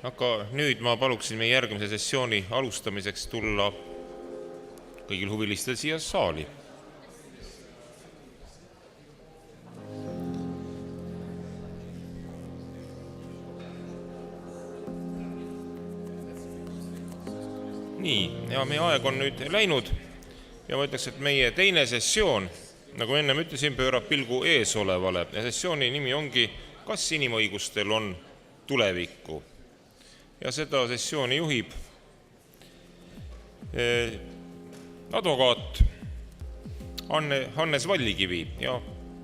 Aga nüüd ma paluksin meie järgmise sessiooni alustamiseks tulla kõigil huvilistel siia saali. Nii, ja meie aeg on nüüd läinud ja ma ütleks, et meie teine sessioon, nagu enne ütlesin, pöörab pilgu eesolevale ja sessiooni nimi ongi Kas inimõigustel on tulevikku? Ja seda sessiooni juhib advokaat Hannes Vallikivi ja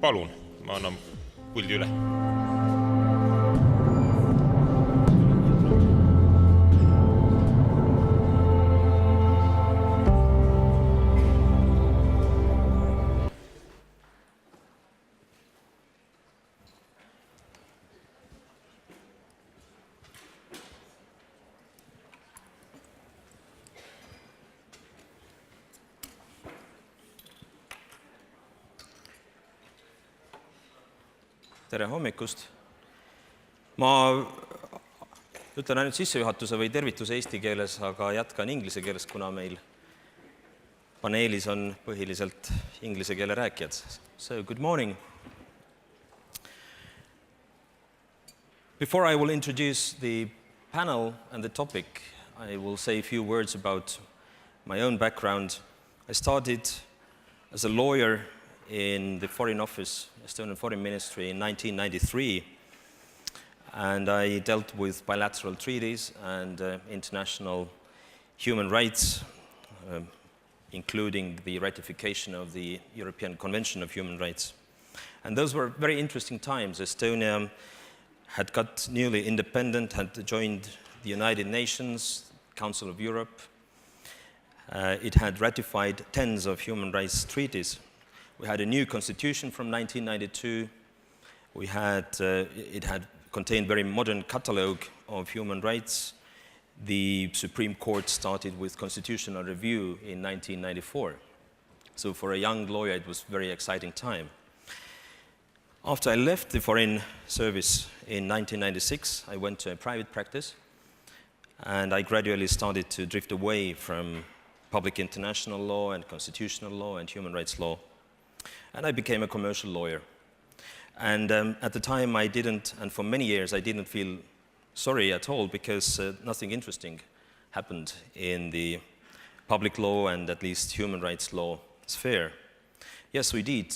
palun, ma annan puldi üle. Tere hommikust. Ma ütlen ainult sissejuhatuse või tervituse eesti keeles, aga jätkan inglise keeles, kuna meil paneelis on põhiliselt inglise keele rääkijad. So, good morning. Before I will introduce the panel and the topic, I will say a few words about my own background. I started as a lawyer in the Foreign Office, Estonian Foreign Ministry in 1993, and I dealt with bilateral treaties and international human rights, including the ratification of the European Convention of Human Rights. And those were very interesting times. Estonia had got newly independent, had joined the United Nations, Council of Europe. It had ratified tens of human rights treaties. We had a new constitution from 1992. It had contained very modern catalogue of human rights. The Supreme Court started with constitutional review in 1994. So for a young lawyer, it was a very exciting time. After I left the Foreign Service in 1996, I went to a private practice, and I gradually started to drift away from public international law and constitutional law and human rights law. And I became a commercial lawyer. And at the time I didn't, and for many years I didn't feel sorry at all because nothing interesting happened in the public law and at least human rights law sphere. Yes, we did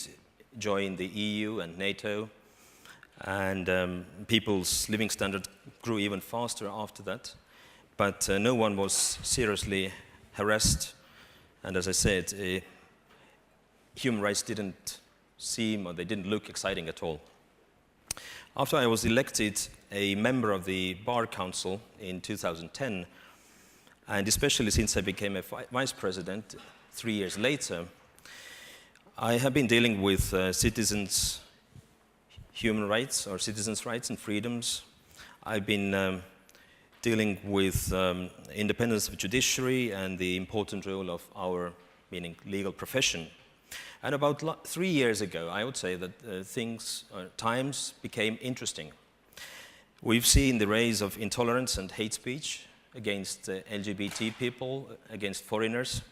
join the EU and NATO, and people's living standard grew even faster after that. But no one was seriously harassed, and as I said, human rights didn't seem, or they didn't look exciting at all. After I was elected a member of the Bar Council in 2010, and especially since I became a vice president 3 years later, I have been dealing with citizens' human rights or citizens' rights and freedoms. I've been dealing with independence of the judiciary and the important role of our, meaning legal profession. And about 3 years ago, I would say that times became interesting. We've seen the rise of intolerance and hate speech against LGBT people, against foreigners.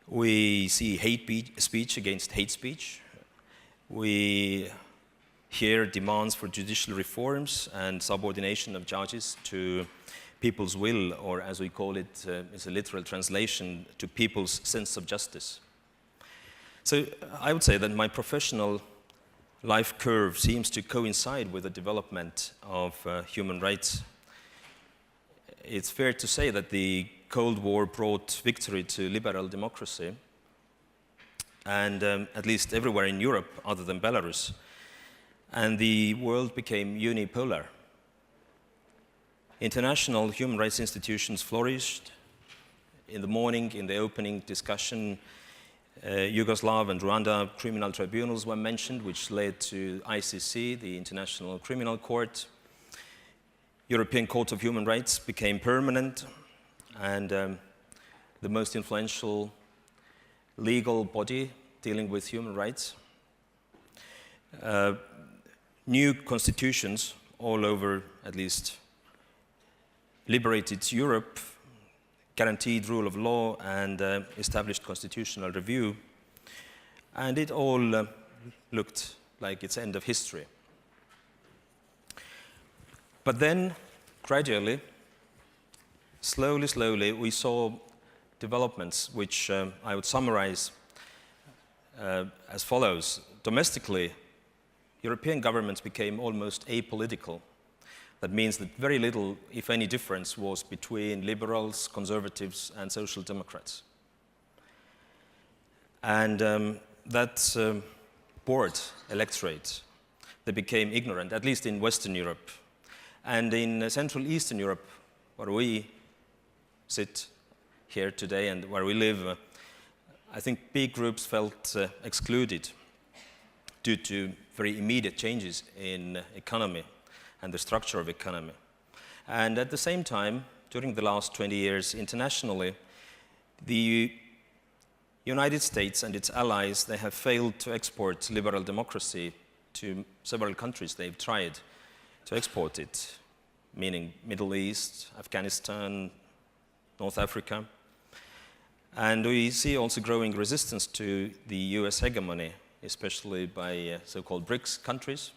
We see hate speech against hate speech. We hear demands for judicial reforms and subordination of judges to people's will, or as we call it, it's a literal translation, to people's sense of justice. So I would say that my professional life curve seems to coincide with the development of human rights. It's fair to say that the Cold War brought victory to liberal democracy, and at least everywhere in Europe other than Belarus, and the world became unipolar. International human rights institutions flourished. In the morning, in the opening discussion, Yugoslav and Rwanda criminal tribunals were mentioned, which led to ICC, the International Criminal Court. European Court of Human Rights became permanent, and the most influential legal body dealing with human rights. New constitutions all over, at least liberated Europe, guaranteed rule of law, and established constitutional review. And it all looked like it's end of history. But then, gradually, slowly, we saw developments which I would summarize as follows. Domestically, European governments became almost apolitical. That means that very little, if any, difference was between liberals, conservatives, and social democrats. And that bored electorate, they became ignorant, at least in Western Europe. And in Central Eastern Europe, where we sit here today and where we live, I think big groups felt excluded due to very immediate changes in economy and the structure of economy. And at the same time, during the last 20 years internationally, the United States and its allies, they have failed to export liberal democracy to several countries. They've tried to export it, meaning Middle East, Afghanistan, North Africa. And we see also growing resistance to the US hegemony, especially by so-called BRICS countries.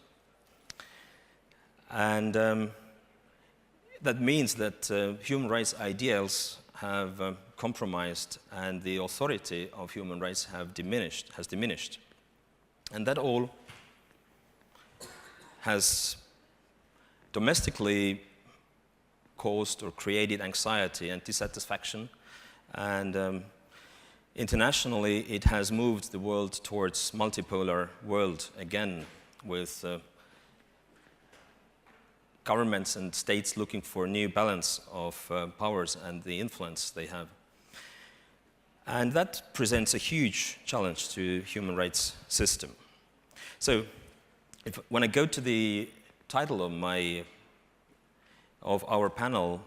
And that means that human rights ideals have compromised and the authority of human rights has diminished. And that all has domestically caused or created anxiety and dissatisfaction, and internationally it has moved the world towards multipolar world again, with governments and states looking for a new balance of powers and the influence they have. And that presents a huge challenge to human rights system. So when I go to the title of our panel,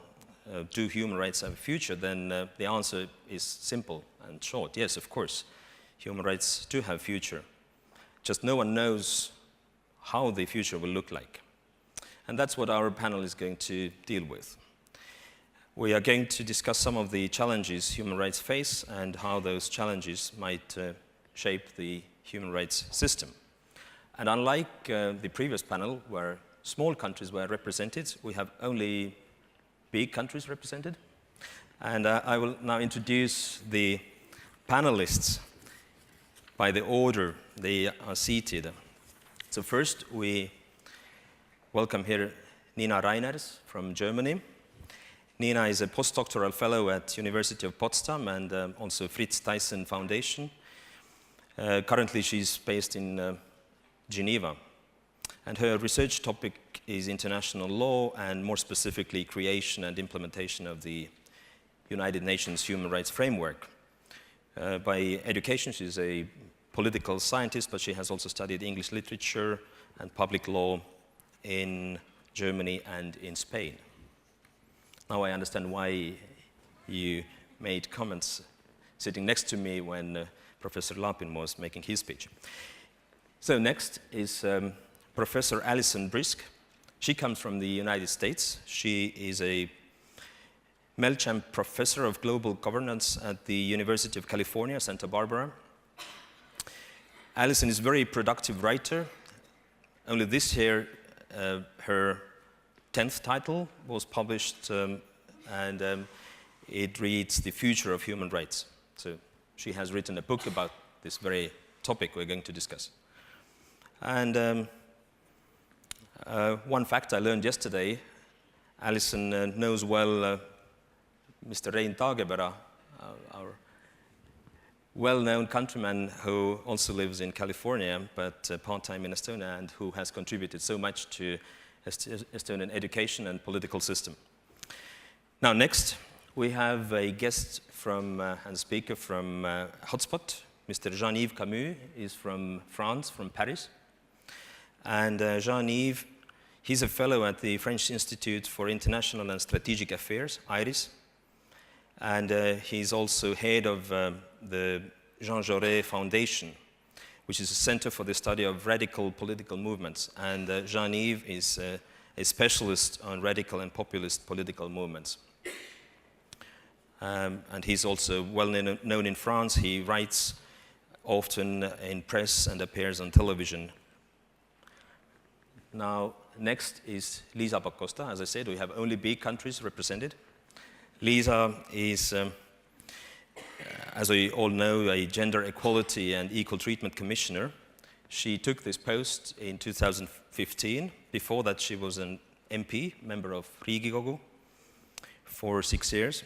do human rights have a future, then the answer is simple and short. Yes, of course, human rights do have a future. Just no one knows how the future will look like. And that's what our panel is going to deal with. We are going to discuss some of the challenges human rights face and how those challenges might shape the human rights system. And unlike the previous panel, where small countries were represented, we have only big countries represented. And I will now introduce the panelists by the order they are seated. So first, we welcome here Nina Reiners from Germany. Nina is a postdoctoral fellow at University of Potsdam and also Fritz Thyssen Foundation. Currently, she's based in Geneva. And her research topic is international law and more specifically creation and implementation of the United Nations Human Rights Framework. By education, she's a political scientist, but she has also studied English literature and public law in Germany and in Spain. Now I understand why you made comments sitting next to me when Professor Lapin was making his speech. So next is Professor Alison Brisk. She comes from the United States. She is a Melcham Professor of Global Governance at the University of California, Santa Barbara. Alison is a very productive writer. Only this year, her 10th title was published, and it reads The Future of Human Rights. So she has written a book about this very topic we're going to discuss. And one fact I learned yesterday, Alison knows well Mr. Rein Taagepera, our well-known countryman who also lives in California, but part-time in Estonia, and who has contributed so much to Estonian education and political system. Now next, we have a guest from, and speaker from Hotspot. Mr. Jean-Yves Camus is from France, from Paris. And Jean-Yves, he's a fellow at the French Institute for International and Strategic Affairs, IRIS. And he's also head of the Jean Jaurès Foundation, which is a center for the study of radical political movements. And Jean-Yves is a specialist on radical and populist political movements. And he's also well known in France. He writes often in press and appears on television. Now, next is Liisa Pakosta. As I said, we have only big countries represented. Liisa is, as we all know, a gender equality and equal treatment commissioner. She took this post in 2015. Before that, she was an MP, member of Riigikogu, for 6 years.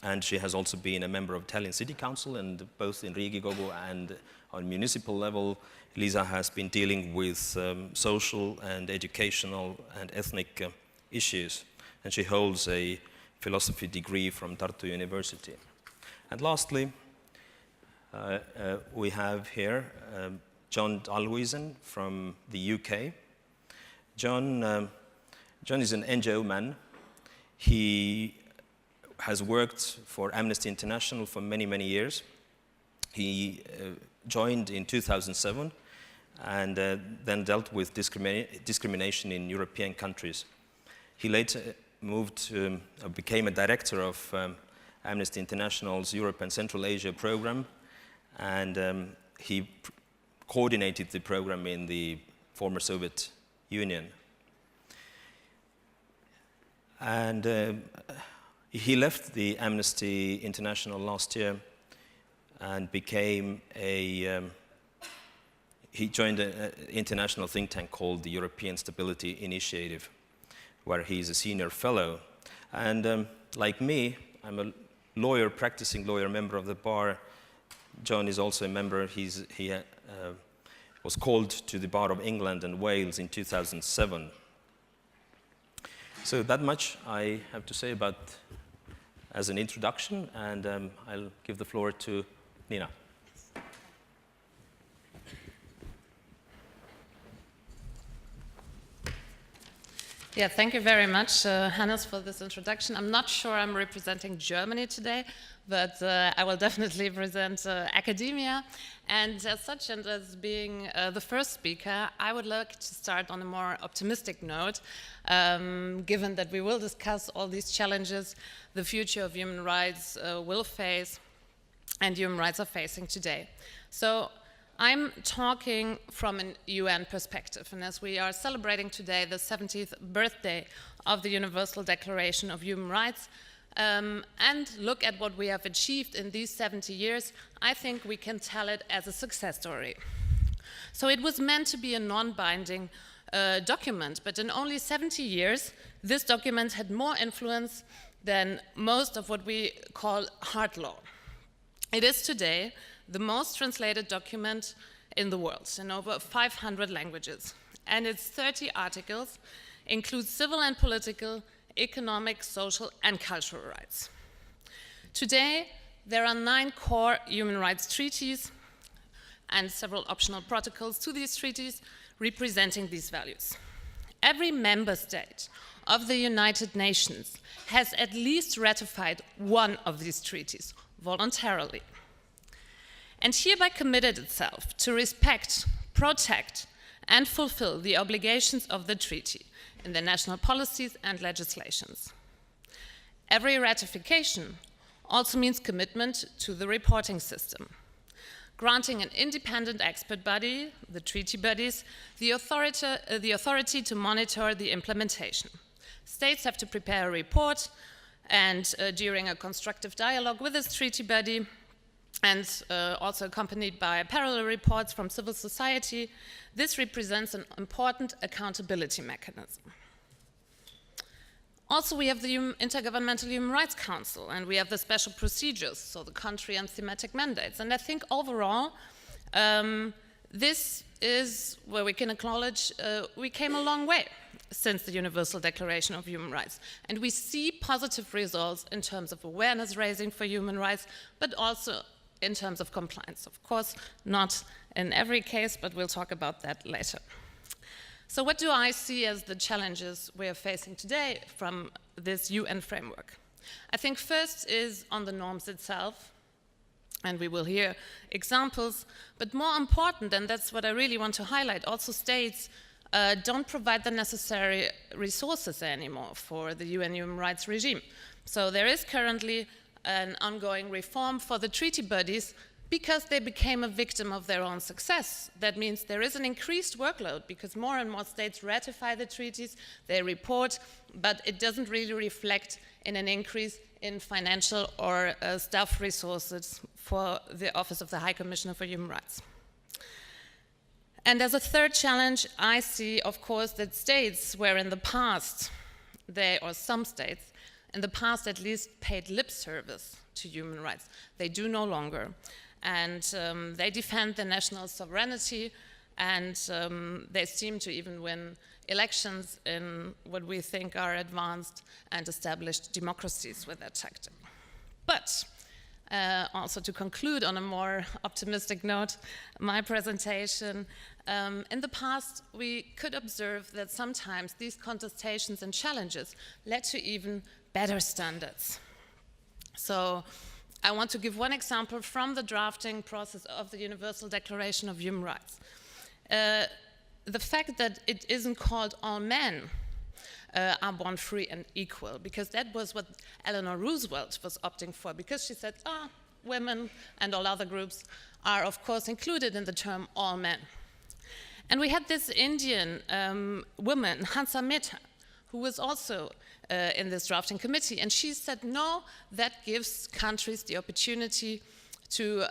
And she has also been a member of Tallinn City Council, and both in Riigikogu and on municipal level, Liisa has been dealing with social and educational and ethnic issues. And she holds a philosophy degree from Tartu University. And lastly, we have here John Dalhuisen from the UK. John is an NGO man. He has worked for Amnesty International for many, many years. He joined in 2007 and then dealt with discrimination in European countries. He later became a director of Amnesty International's Europe and Central Asia program, and he coordinated the program in the former Soviet Union. And he left the Amnesty International last year and became he joined an international think tank called the European Stability Initiative, where he's a senior fellow. And like me, I'm a lawyer, practicing lawyer, member of the bar. John is also a member. He was called to the Bar of England and Wales in 2007. So that much I have to say about as an introduction, and I'll give the floor to Nina. Yeah, thank you very much, Hannes, for this introduction. I'm not sure I'm representing Germany today, but I will definitely present academia. And as such, and as being the first speaker, I would like to start on a more optimistic note, given that we will discuss all these challenges the future of human rights will face and human rights are facing today. So I'm talking from an UN perspective, and as we are celebrating today the 70th birthday of the Universal Declaration of Human Rights, and look at what we have achieved in these 70 years, I think we can tell it as a success story. So it was meant to be a non-binding document, but in only 70 years, this document had more influence than most of what we call hard law. It is today the most translated document in the world in over 500 languages, and its 30 articles include civil and political, economic, social, and cultural rights. Today, there are 9 core human rights treaties and several optional protocols to these treaties representing these values. Every member state of the United Nations has at least ratified one of these treaties voluntarily, and hereby committed itself to respect, protect, and fulfill the obligations of the treaty in their national policies and legislations. Every ratification also means commitment to the reporting system, granting an independent expert body, the treaty bodies, the authority to monitor the implementation. States have to prepare a report, and during a constructive dialogue with this treaty body, and also accompanied by parallel reports from civil society, this represents an important accountability mechanism. Also, we have the Intergovernmental Human Rights Council, and we have the special procedures, so the country and thematic mandates. And I think overall, this is where we can acknowledge we came a long way since the Universal Declaration of Human Rights. And we see positive results in terms of awareness raising for human rights, but also in terms of compliance. Of course, not in every case, but we'll talk about that later. So what do I see as the challenges we are facing today from this UN framework? I think first is on the norms itself, and we will hear examples, but more important, and that's what I really want to highlight, also states don't provide the necessary resources anymore for the UN human rights regime. So there is currently an ongoing reform for the treaty bodies because they became a victim of their own success. That means there is an increased workload because more and more states ratify the treaties, they report, but it doesn't really reflect in an increase in financial or staff resources for the Office of the High Commissioner for Human Rights. And as a third challenge, I see, of course, that states where in the past, or some states, in the past at least paid lip service to human rights. They do no longer. And they defend their national sovereignty, and they seem to even win elections in what we think are advanced and established democracies with that tactic. But also to conclude on a more optimistic note, my presentation, in the past we could observe that sometimes these contestations and challenges led to even better standards. So I want to give one example from the drafting process of the Universal Declaration of Human Rights. The fact that it isn't called all men are born free and equal, because that was what Eleanor Roosevelt was opting for, because she said, women and all other groups are of course included in the term all men. And we had this Indian woman, Hansa Mehta, who was also in this drafting committee, and she said, no, that gives countries the opportunity to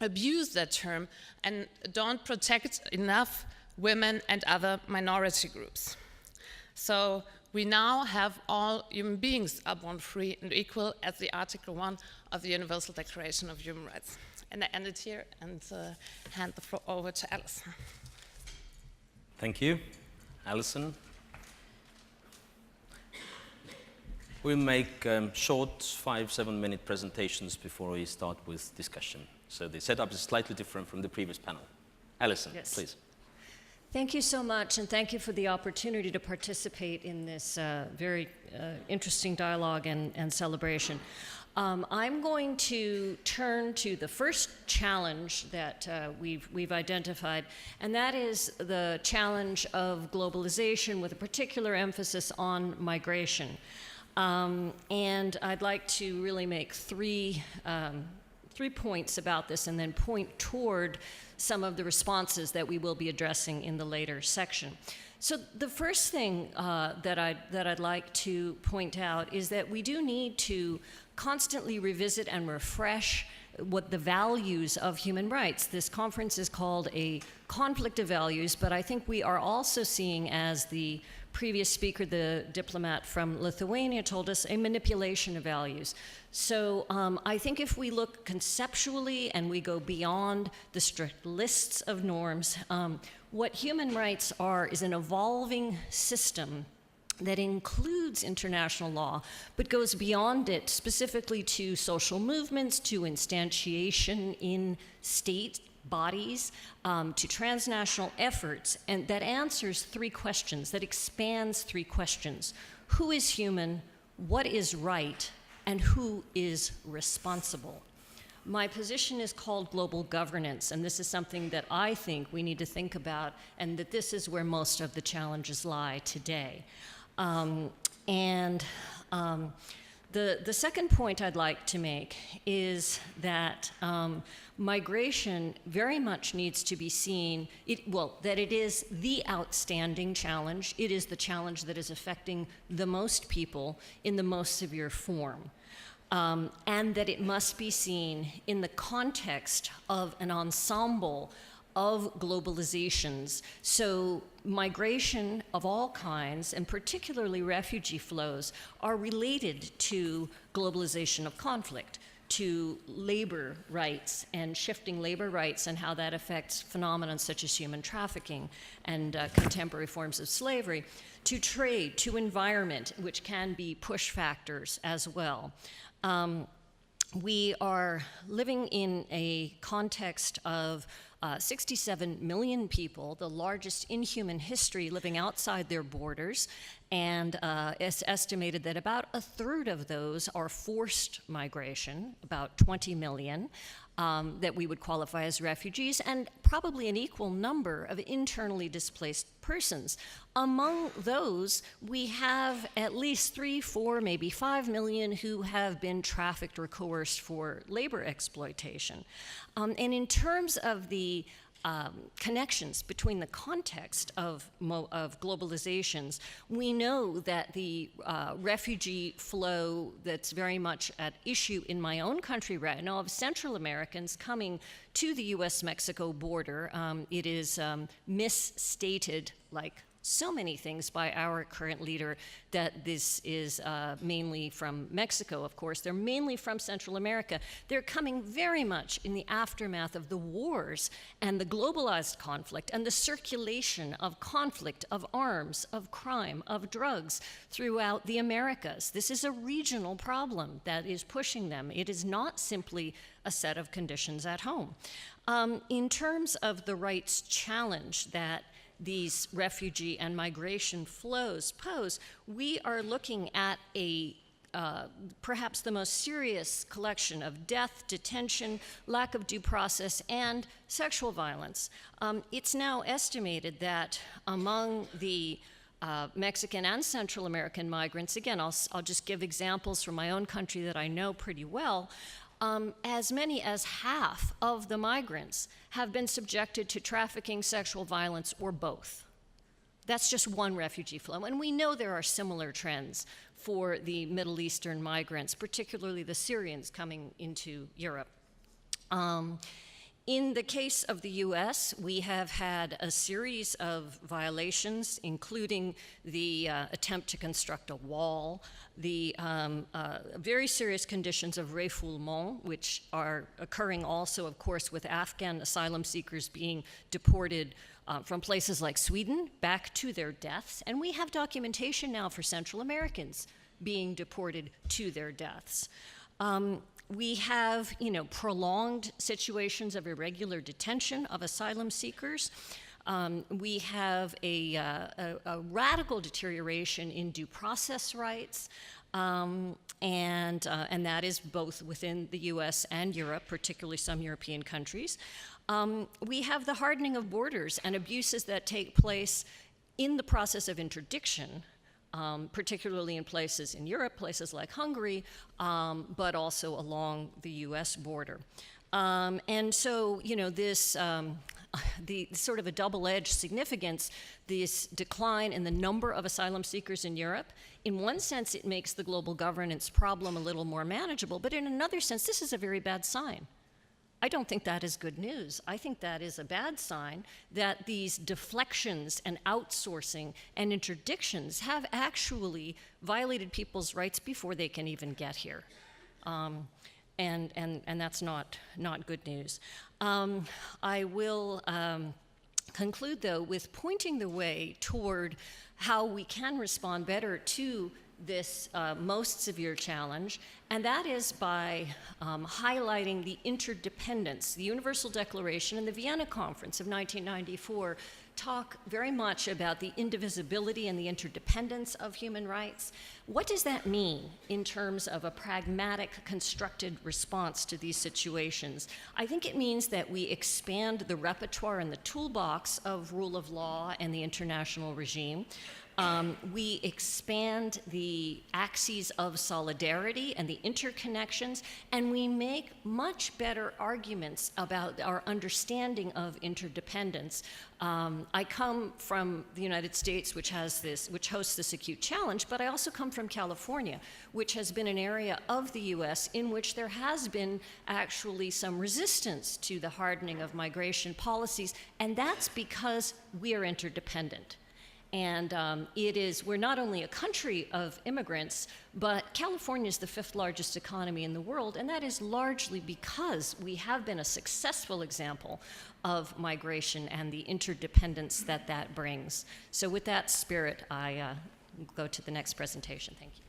abuse that term and don't protect enough women and other minority groups. So we now have all human beings are born free and equal as the Article 1 of the Universal Declaration of Human Rights. And I end it here and hand the floor over to Alison. Thank you, Alison. We'll make short 5-7 minute presentations before we start with discussion. So the setup is slightly different from the previous panel. Alison, Yes. please. Thank you so much, and thank you for the opportunity to participate in this very interesting dialogue and celebration. I'm going to turn to the first challenge that we've identified, and that is the challenge of globalization with a particular emphasis on migration. And I'd like to really make three points about this and then point toward some of the responses that we will be addressing in the later section. So the first thing that I'd like to point out is that we do need to constantly revisit and refresh what the values of human rights. This conference is called a conflict of values, but I think we are also seeing, as the previous speaker, the diplomat from Lithuania, told us, a manipulation of values. So I think if we look conceptually and we go beyond the strict lists of norms, what human rights are is an evolving system that includes international law, but goes beyond it, specifically to social movements, to instantiation in state bodies, to transnational efforts, and that answers three questions, that expands three questions. Who is human? What is right? And who is responsible? My position is called global governance, and this is something that I think we need to think about, and that this is where most of the challenges lie today. The second point I'd like to make is that migration very much needs to be seen, that it is the outstanding challenge. It is the challenge that is affecting the most people in the most severe form. And that it must be seen in the context of an ensemble of globalizations. So migration of all kinds, and particularly refugee flows, are related to globalization of conflict, to labor rights and shifting labor rights and how that affects phenomena such as human trafficking and contemporary forms of slavery, to trade, to environment, which can be push factors as well. We are living in a context of 67 million people, the largest in human history, living outside their borders, and it's estimated that about a third of those are forced migration, about 20 million. that we would qualify as refugees, and probably an equal number of internally displaced persons. Among those, we have at least 3, 4, maybe 5 million who have been trafficked or coerced for labor exploitation. And in terms of the connections between the context of globalizations, we know that the refugee flow that's very much at issue in my own country right now of Central Americans coming to the US-Mexico border, it is misstated, like so many things, by our current leader, that this is mainly from Mexico, of course. They're mainly from Central America. They're coming very much in the aftermath of the wars and the globalized conflict and the circulation of conflict, of arms, of crime, of drugs throughout the Americas. This is a regional problem that is pushing them. It is not simply a set of conditions at home. In terms of the rights challenge that these refugee and migration flows pose, we are looking at a perhaps the most serious collection of death, detention, lack of due process, and sexual violence. It's now estimated that among the Mexican and Central American migrants, again, I'll just give examples from my own country that I know pretty well, as many as half of the migrants have been subjected to trafficking, sexual violence, or both. That's just one refugee flow. And we know there are similar trends for the Middle Eastern migrants, particularly the Syrians coming into Europe. In the case of the US, we have had a series of violations, including the attempt to construct a wall, the very serious conditions of refoulement, which are occurring also, of course, with Afghan asylum seekers being deported from places like Sweden back to their deaths. And we have documentation now for Central Americans being deported to their deaths. We have, prolonged situations of irregular detention of asylum seekers. We have a radical deterioration in due process rights, and that is both within the US and Europe, particularly some European countries. We have the hardening of borders and abuses that take place in the process of interdiction, particularly in places in Europe, places like Hungary, but also along the US border. And so, this, the sort of a double-edged significance, this decline in the number of asylum seekers in Europe, in one sense it makes the global governance problem a little more manageable, but in another sense this is a very bad sign. I don't think that is good news. I think that is a bad sign that these deflections and outsourcing and interdictions have actually violated people's rights before they can even get here. And that's not good news. I will conclude, though, with pointing the way toward how we can respond better to this most severe challenge, and that is by highlighting the interdependence. The Universal Declaration and the Vienna Conference of 1994 talk very much about the indivisibility and the interdependence of human rights. What does that mean in terms of a pragmatic, constructed response to these situations? I think it means that we expand the repertoire and the toolbox of rule of law and the international regime. We expand the axes of solidarity and the interconnections, and we make much better arguments about our understanding of interdependence. I come from the United States, which hosts this acute challenge, but I also come from California, which has been an area of the US in which there has been actually some resistance to the hardening of migration policies, and that's because we are interdependent. And we're not only a country of immigrants, but California is the 5th largest economy in the world, and that is largely because we have been a successful example of migration and the interdependence that brings. So with that spirit, I go to the next presentation. Thank you.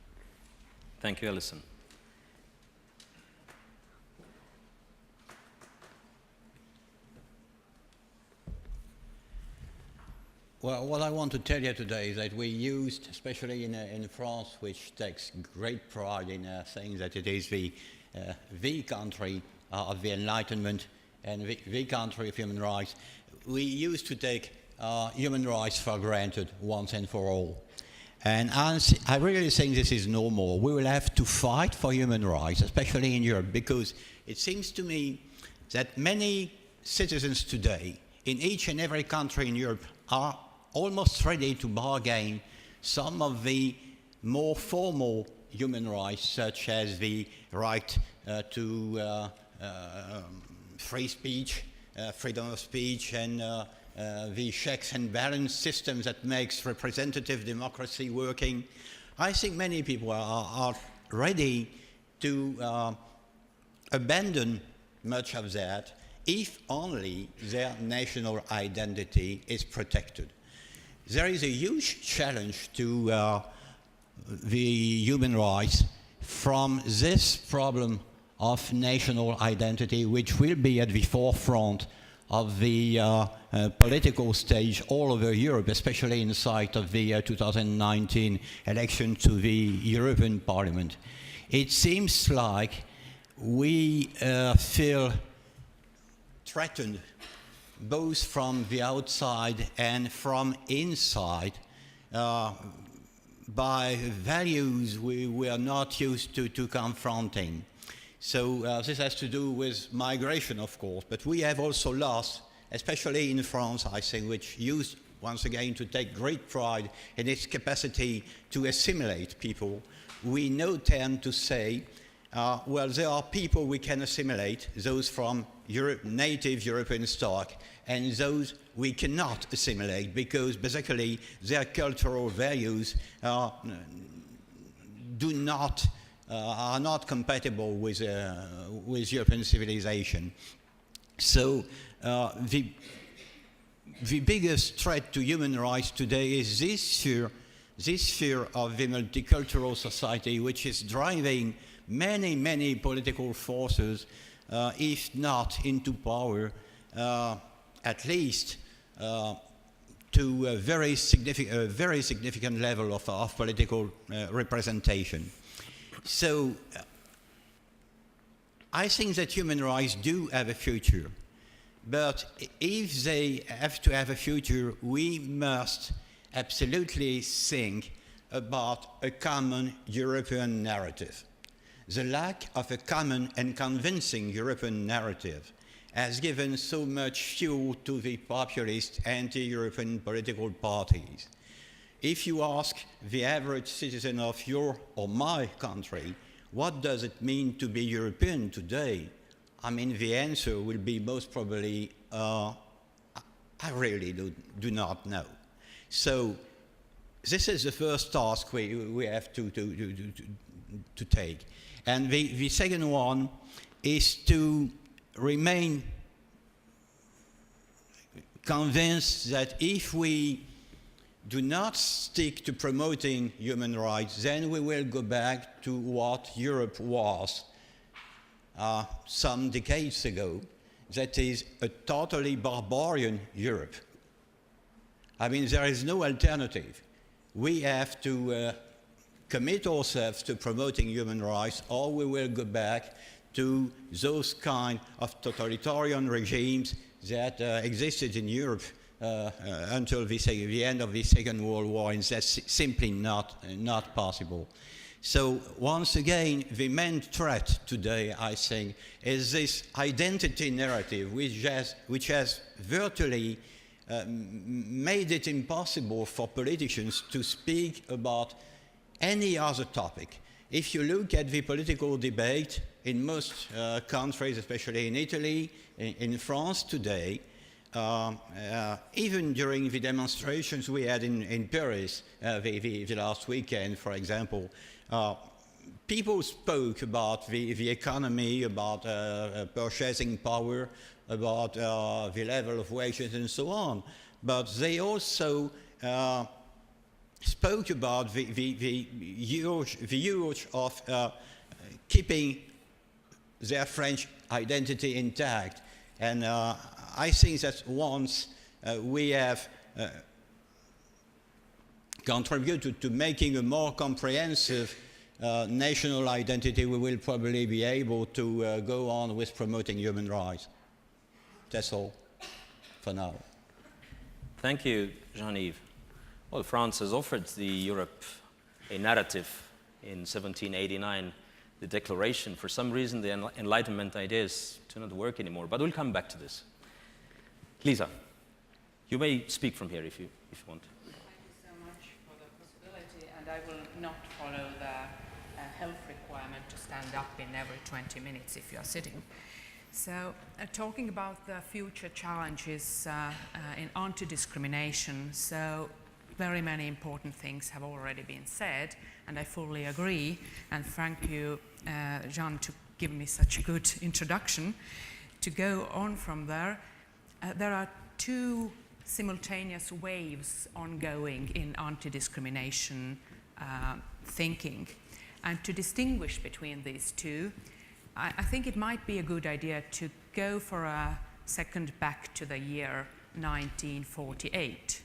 Thank you, Alison. Well, what I want to tell you today is that we used, especially in France, which takes great pride in saying that it is the country of the Enlightenment and the country of human rights, we used to take human rights for granted once and for all. And I really think this is no more. We will have to fight for human rights, especially in Europe, because it seems to me that many citizens today in each and every country in Europe are almost ready to bargain some of the more formal human rights, such as the right to free speech, freedom of speech, and the checks and balance system that makes representative democracy working. I think many people are ready to abandon much of that if only their national identity is protected. There is a huge challenge to the human rights from this problem of national identity, which will be at the forefront of the political stage all over Europe, especially in sight of the 2019 election to the European Parliament. It seems like we feel threatened both from the outside and from inside by values we are not used to confronting. So this has to do with migration, of course, but we have also lost, especially in France, I think, which used once again to take great pride in its capacity to assimilate people. We now tend to say, well, there are people we can assimilate, those from native European stock, and those we cannot assimilate because basically their cultural values are not compatible with European civilization. So the biggest threat to human rights today is this fear of the multicultural society, which is driving many, many political forces, if not into power, at least to a very significant level of political representation. So I think that human rights do have a future, but if they have to have a future, we must absolutely think about a common European narrative. The lack of a common and convincing European narrative has given so much fuel to the populist anti-European political parties. If you ask the average citizen of your or my country, what does it mean to be European today? I mean, the answer will be most probably, I really do not know. So this is the first task we have to take. And the second one is to remain convinced that if we do not stick to promoting human rights, then we will go back to what Europe was some decades ago, that is a totally barbarian Europe. I mean, there is no alternative. We have to commit ourselves to promoting human rights, or we will go back to those kind of totalitarian regimes that existed in Europe until the end of the Second World War, and that's simply not possible. So once again, the main threat today, I think, is this identity narrative, which has virtually made it impossible for politicians to speak about any other topic. If you look at the political debate in most countries, especially in Italy, in France today, even during the demonstrations we had in Paris the last weekend, for example, people spoke about the economy, about purchasing power, about the level of wages and so on. But they also spoke about the urge of keeping their French identity intact. And I think that once we have contributed to making a more comprehensive national identity, we will probably be able to go on with promoting human rights. That's all for now. Thank you, Jean-Yves. Well, France has offered the Europe a narrative in 1789, the Declaration. For some reason, the Enlightenment ideas do not work anymore, but we'll come back to this. Lisa, you may speak from here if you want. Thank you so much for the possibility, and I will not follow the health requirement to stand up in every 20 minutes if you are sitting. So, talking about the future challenges in anti-discrimination, so very many important things have already been said, and I fully agree, and thank you, Jean, to give me such a good introduction. To go on from there, there are two simultaneous waves ongoing in anti-discrimination thinking, and to distinguish between these two, I think it might be a good idea to go for a second back to the year 1948.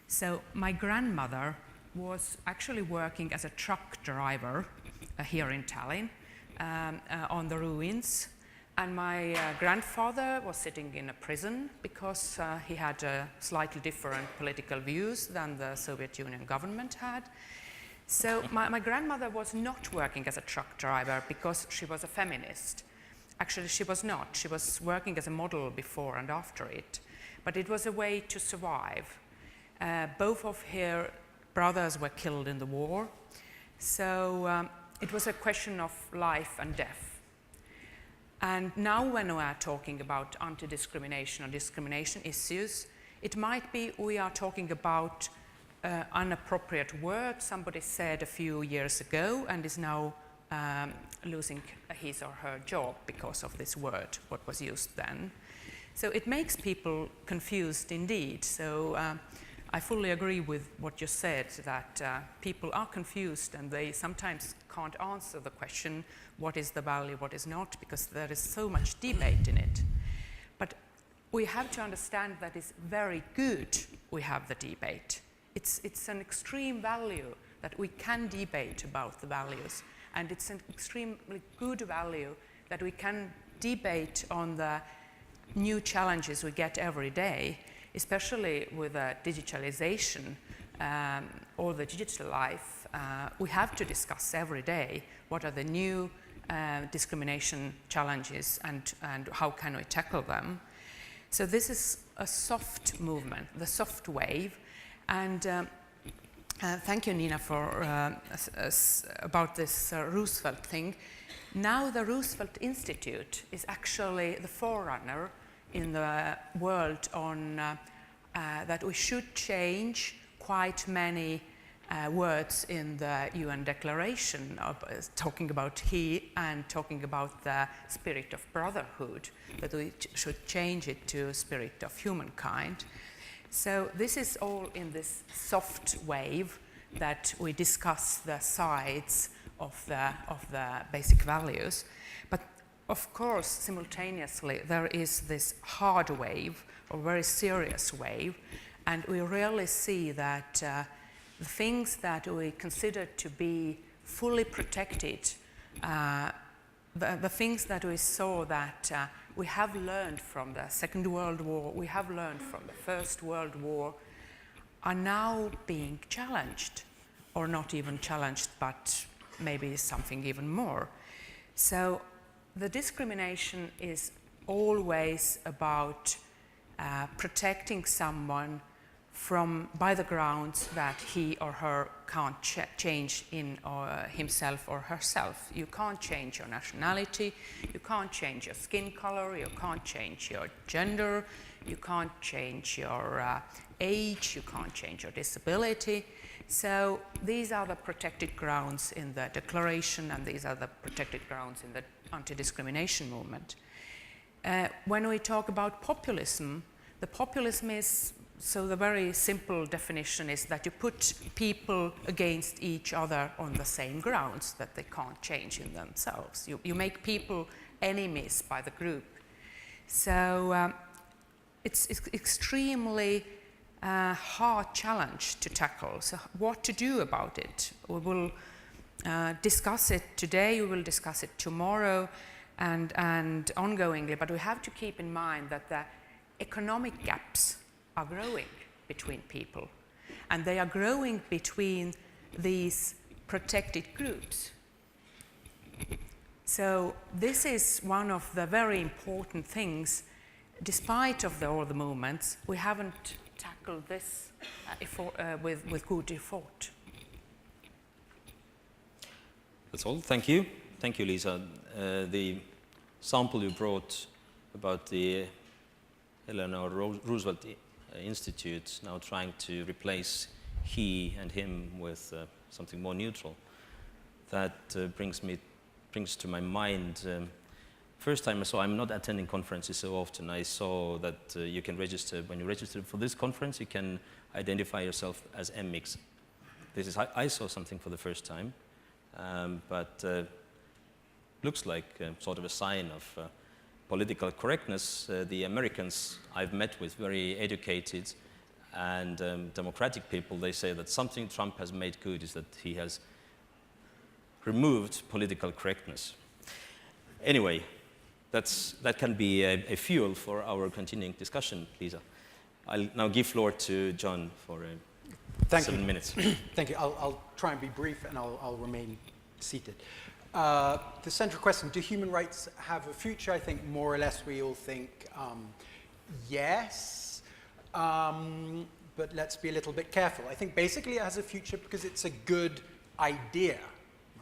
So my grandmother was actually working as a truck driver here in Tallinn on the ruins, and my grandfather was sitting in a prison because he had slightly different political views than the Soviet Union government had. So my grandmother was not working as a truck driver because she was a feminist. Actually, she was not. She was working as a model before and after it. But it was a way to survive. Both of her brothers were killed in the war. So it was a question of life and death. And now when we are talking about anti-discrimination or discrimination issues, it might be we are talking about inappropriate word somebody said a few years ago and is now losing his or her job because of this word, what was used then. So it makes people confused indeed. So I fully agree with what you said, that people are confused and they sometimes can't answer the question, what is the value, what is not, because there is so much debate in it. But we have to understand that it's very good we have the debate. It's an extreme value that we can debate about the values, and it's an extremely good value that we can debate on the new challenges we get every day, especially with digitalization or the digital life. We have to discuss every day what are the new discrimination challenges and how can we tackle them. So this is a soft movement, the soft wave. And thank you, Nina, for about this Roosevelt thing. Now the Roosevelt Institute is actually the forerunner in the world on that we should change quite many words in the UN Declaration, talking about he and talking about the spirit of brotherhood, that we should change it to spirit of humankind. So this is all in this soft wave that we discuss the sides of the basic values. But of course, simultaneously, there is this hard wave, or very serious wave, and we rarely see that the things that we consider to be fully protected, the things that we saw that we have learned from the Second World War, we have learned from the First World War, are now being challenged, or not even challenged, but maybe something even more. So the discrimination is always about protecting someone by the grounds that he or her can't change in himself or herself. You can't change your nationality, you can't change your skin color, you can't change your gender, you can't change your age, you can't change your disability. So these are the protected grounds in the Declaration, and these are the protected grounds in the anti-discrimination movement. When we talk about populism, the populism is, so the very simple definition is that you put people against each other on the same grounds that they can't change in themselves. You make people enemies by the group. So it's extremely hard challenge to tackle. So what to do about it? We will discuss it today, we will discuss it tomorrow and ongoingly, but we have to keep in mind that the economic gaps are growing between people, and they are growing between these protected groups. So this is one of the very important things. Despite of all the movements, we haven't tackled this with good effort. That's all. Thank you. Thank you, Lisa. The sample you brought about the Eleanor Roosevelt Institute now trying to replace he and him with something more neutral, that brings to my mind. First time I saw, I'm not attending conferences so often, I saw that you can register, when you register for this conference, you can identify yourself as MX. I saw something for the first time, but looks like sort of a sign of political correctness. The Americans I've met with, very educated and democratic people, they say that something Trump has made good is that he has removed political correctness. Anyway, that can be a fuel for our continuing discussion, Lisa. I'll now give floor to John for 7 minutes. Thank you. I'll try and be brief, and I'll remain seated. The central question, do human rights have a future? I think more or less we all think yes, but let's be a little bit careful. I think basically it has a future because it's a good idea,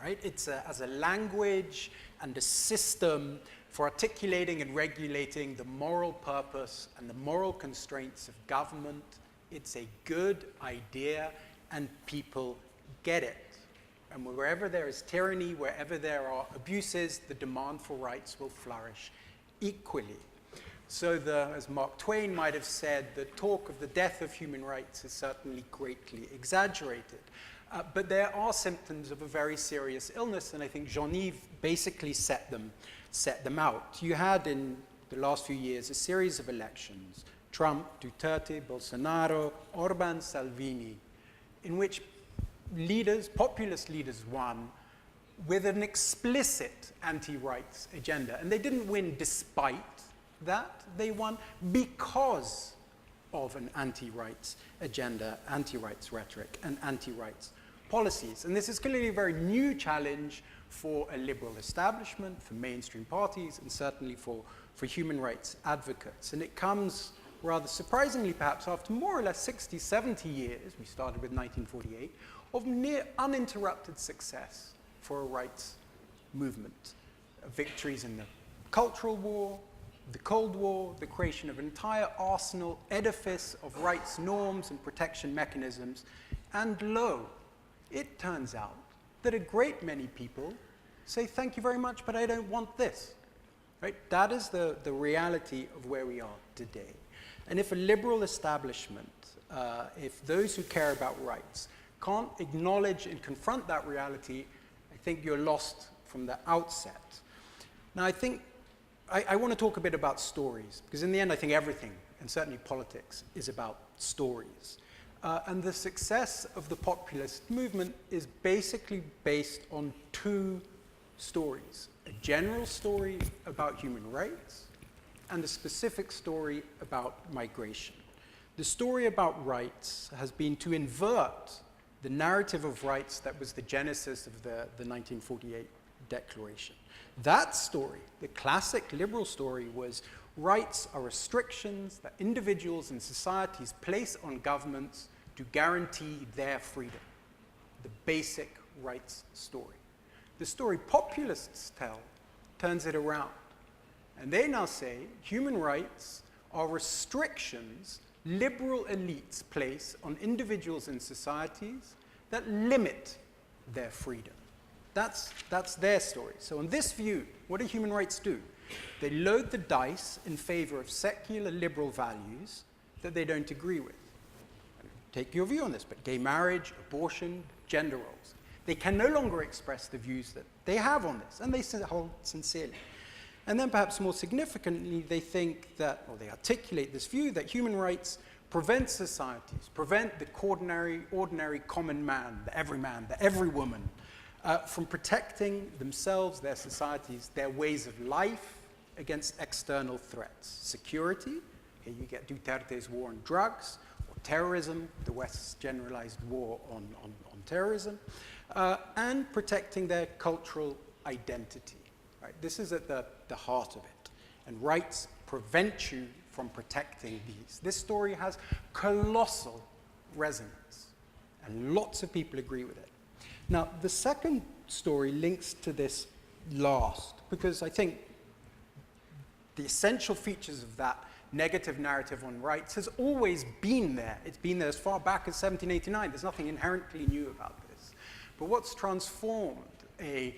right? It's as a language and a system for articulating and regulating the moral purpose and the moral constraints of government. It's a good idea, and people get it. And wherever there is tyranny, wherever there are abuses, the demand for rights will flourish equally. So as Mark Twain might have said, the talk of the death of human rights is certainly greatly exaggerated. But there are symptoms of a very serious illness, and I think Jean-Yves basically set them out. You had in the last few years a series of elections, Trump, Duterte, Bolsonaro, Orban, Salvini, in which populist leaders won with an explicit anti-rights agenda. And they didn't win despite that, they won because of an anti-rights agenda, anti-rights rhetoric, and anti-rights policies. And this is clearly a very new challenge for a liberal establishment, for mainstream parties, and certainly for human rights advocates. And it comes rather surprisingly, perhaps, after more or less 60, 70 years, we started with 1948, of near uninterrupted success for a rights movement. Victories in the Cultural War, the Cold War, the creation of an entire arsenal, edifice of rights norms and protection mechanisms. And lo, it turns out that a great many people say, thank you very much, but I don't want this. Right? That is the reality of where we are today. And if a liberal establishment, if those who care about rights can't acknowledge and confront that reality, I think you're lost from the outset. Now, I think I want to talk a bit about stories, because in the end, I think everything, and certainly politics, is about stories. And the success of the populist movement is basically based on two stories: a general story about human rights and a specific story about migration. The story about rights has been to invert the narrative of rights that was the genesis of the 1948 Declaration. That story, the classic liberal story, was rights are restrictions that individuals and societies place on governments to guarantee their freedom. The basic rights story. The story populists tell turns it around. And they now say human rights are restrictions liberal elites place on individuals and societies that limit their freedom. That's their story. So on this view, what do human rights do? They load the dice in favor of secular liberal values that they don't agree with. Take your view on this, but gay marriage, abortion, gender roles. They can no longer express the views that they have on this, and they hold sincerely. And then perhaps more significantly, they think that, or they articulate this view that human rights prevent societies, prevent the ordinary common man, the every woman, from protecting themselves, their societies, their ways of life against external threats. Security, here you get Duterte's war on drugs, or terrorism, the West's generalized war on terrorism, and protecting their cultural identity. Right? This is at the heart of it. And rights prevent you from protecting these. This story has colossal resonance, and lots of people agree with it. Now, the second story links to this last, because I think the essential features of that negative narrative on rights has always been there. It's been there as far back as 1789. There's nothing inherently new about this. But what's transformed a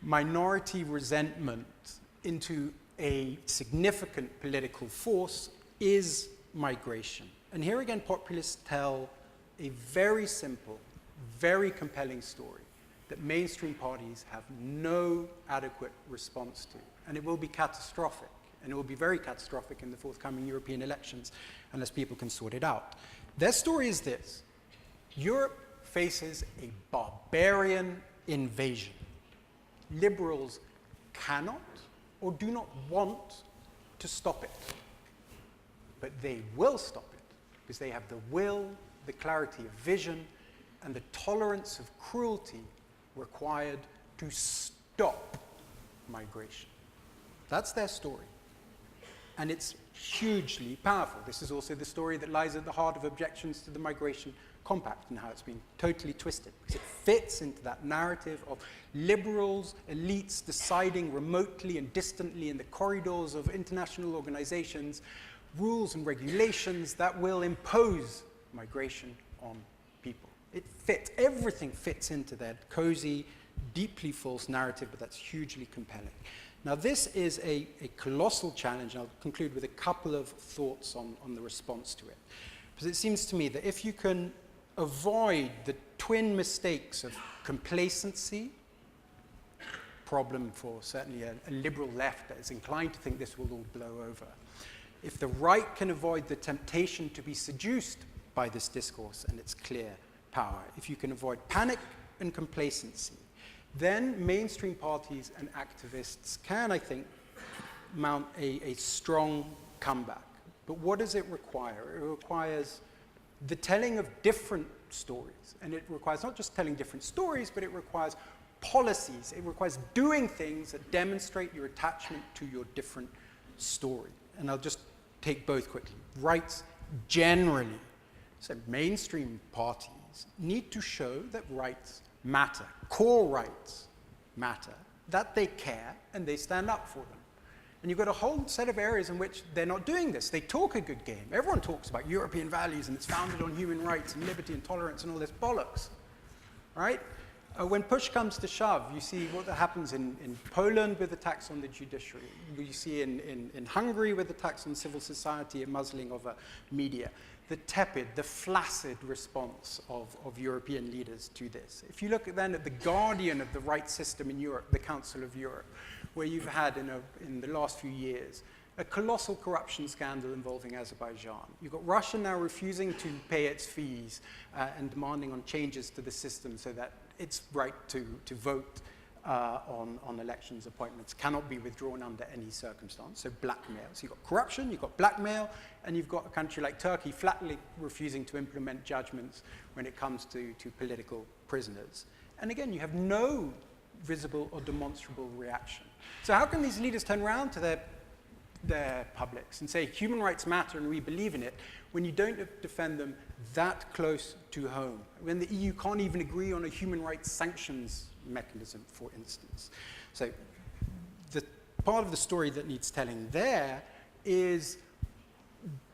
minority resentment into a significant political force is migration. And here again, populists tell a very simple, very compelling story that mainstream parties have no adequate response to. And it will be catastrophic. And it will be very catastrophic in the forthcoming European elections unless people can sort it out. Their story is this: Europe faces a barbarian invasion. Liberals cannot or do not want to stop it. But they will stop it because they have the will, the clarity of vision, and the tolerance of cruelty required to stop migration. That's their story. And it's hugely powerful. This is also the story that lies at the heart of objections to the Migration Compact and how it's been totally twisted, because it fits into that narrative of liberals, elites deciding remotely and distantly in the corridors of international organizations rules and regulations that will impose migration on people. It fits, everything fits into that cozy, deeply false narrative, but that's hugely compelling. Now, this is a colossal challenge, and I'll conclude with a couple of thoughts on the response to it. Because it seems to me that if you can avoid the twin mistakes of complacency, problem for certainly a liberal left that is inclined to think this will all blow over, if the right can avoid the temptation to be seduced by this discourse and its clear power, if you can avoid panic and complacency, then mainstream parties and activists can, I think, mount a strong comeback. But what does it require? It requires the telling of different stories. And it requires not just telling different stories, but it requires policies. It requires doing things that demonstrate your attachment to your different story. And I'll just take both quickly. Rights generally. So mainstream parties need to show that rights matter, core rights matter, that they care and they stand up for them. And you've got a whole set of areas in which they're not doing this. They talk a good game. Everyone talks about European values and it's founded on human rights and liberty and tolerance and all this bollocks, right? When push comes to shove, you see what happens in Poland with attacks on the judiciary. You see in Hungary with attacks on civil society and muzzling of media. The tepid, the flaccid response of European leaders to this. If you look then at the guardian of the right system in Europe, the Council of Europe, where you've had in the last few years a colossal corruption scandal involving Azerbaijan. You've got Russia now refusing to pay its fees and demanding on changes to the system so that its right to vote on elections appointments cannot be withdrawn under any circumstance, so blackmail. So you've got corruption, you've got blackmail, and you've got a country like Turkey flatly refusing to implement judgments when it comes to political prisoners. And again, you have no visible or demonstrable reaction. So how can these leaders turn around to their publics and say human rights matter and we believe in it when you don't defend them that close to home, when the EU can't even agree on a human rights sanctions mechanism, for instance? So the part of the story that needs telling there is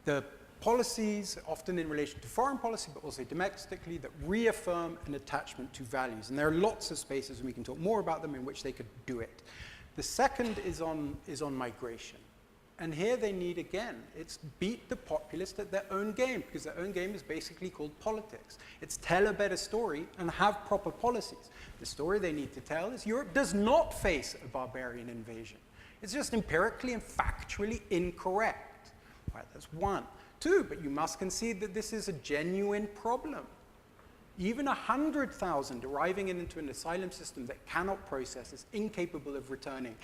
the policies, often in relation to foreign policy, but also domestically, that reaffirm an attachment to values. And there are lots of spaces, and we can talk more about them, in which they could do it. The second is on migration. And here they need, again, it's beat the populist at their own game, because their own game is basically called politics. It's tell a better story and have proper policies. The story they need to tell is Europe does not face a barbarian invasion. It's just empirically and factually incorrect. Right, that's one. Two, but you must concede that this is a genuine problem. Even 100,000 arriving into an asylum system that cannot process, is incapable of returning,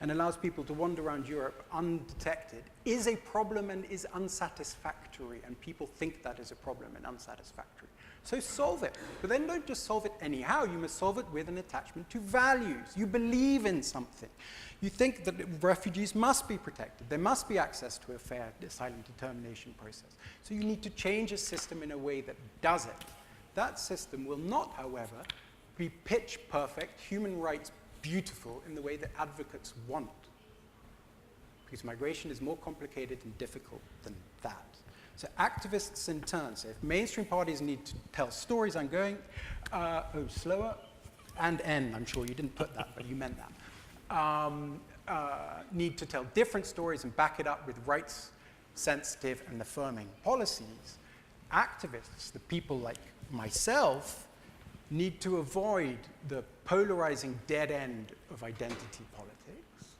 and allows people to wander around Europe undetected, is a problem and is unsatisfactory, and people think that is a problem and unsatisfactory. So solve it, but then don't just solve it anyhow. You must solve it with an attachment to values. You believe in something. You think that refugees must be protected. There must be access to a fair asylum determination process. So you need to change a system in a way that does it. That system will not, however, be pitch perfect, human rights beautiful in the way that advocates want. Because migration is more complicated and difficult than that. So activists in turn, so if mainstream parties need to tell stories, I'm going, slower, and N, I'm sure you didn't put that, but you meant that. Need to tell different stories and back it up with rights-sensitive and affirming policies. Activists, the people like myself, need to avoid the polarizing dead end of identity politics,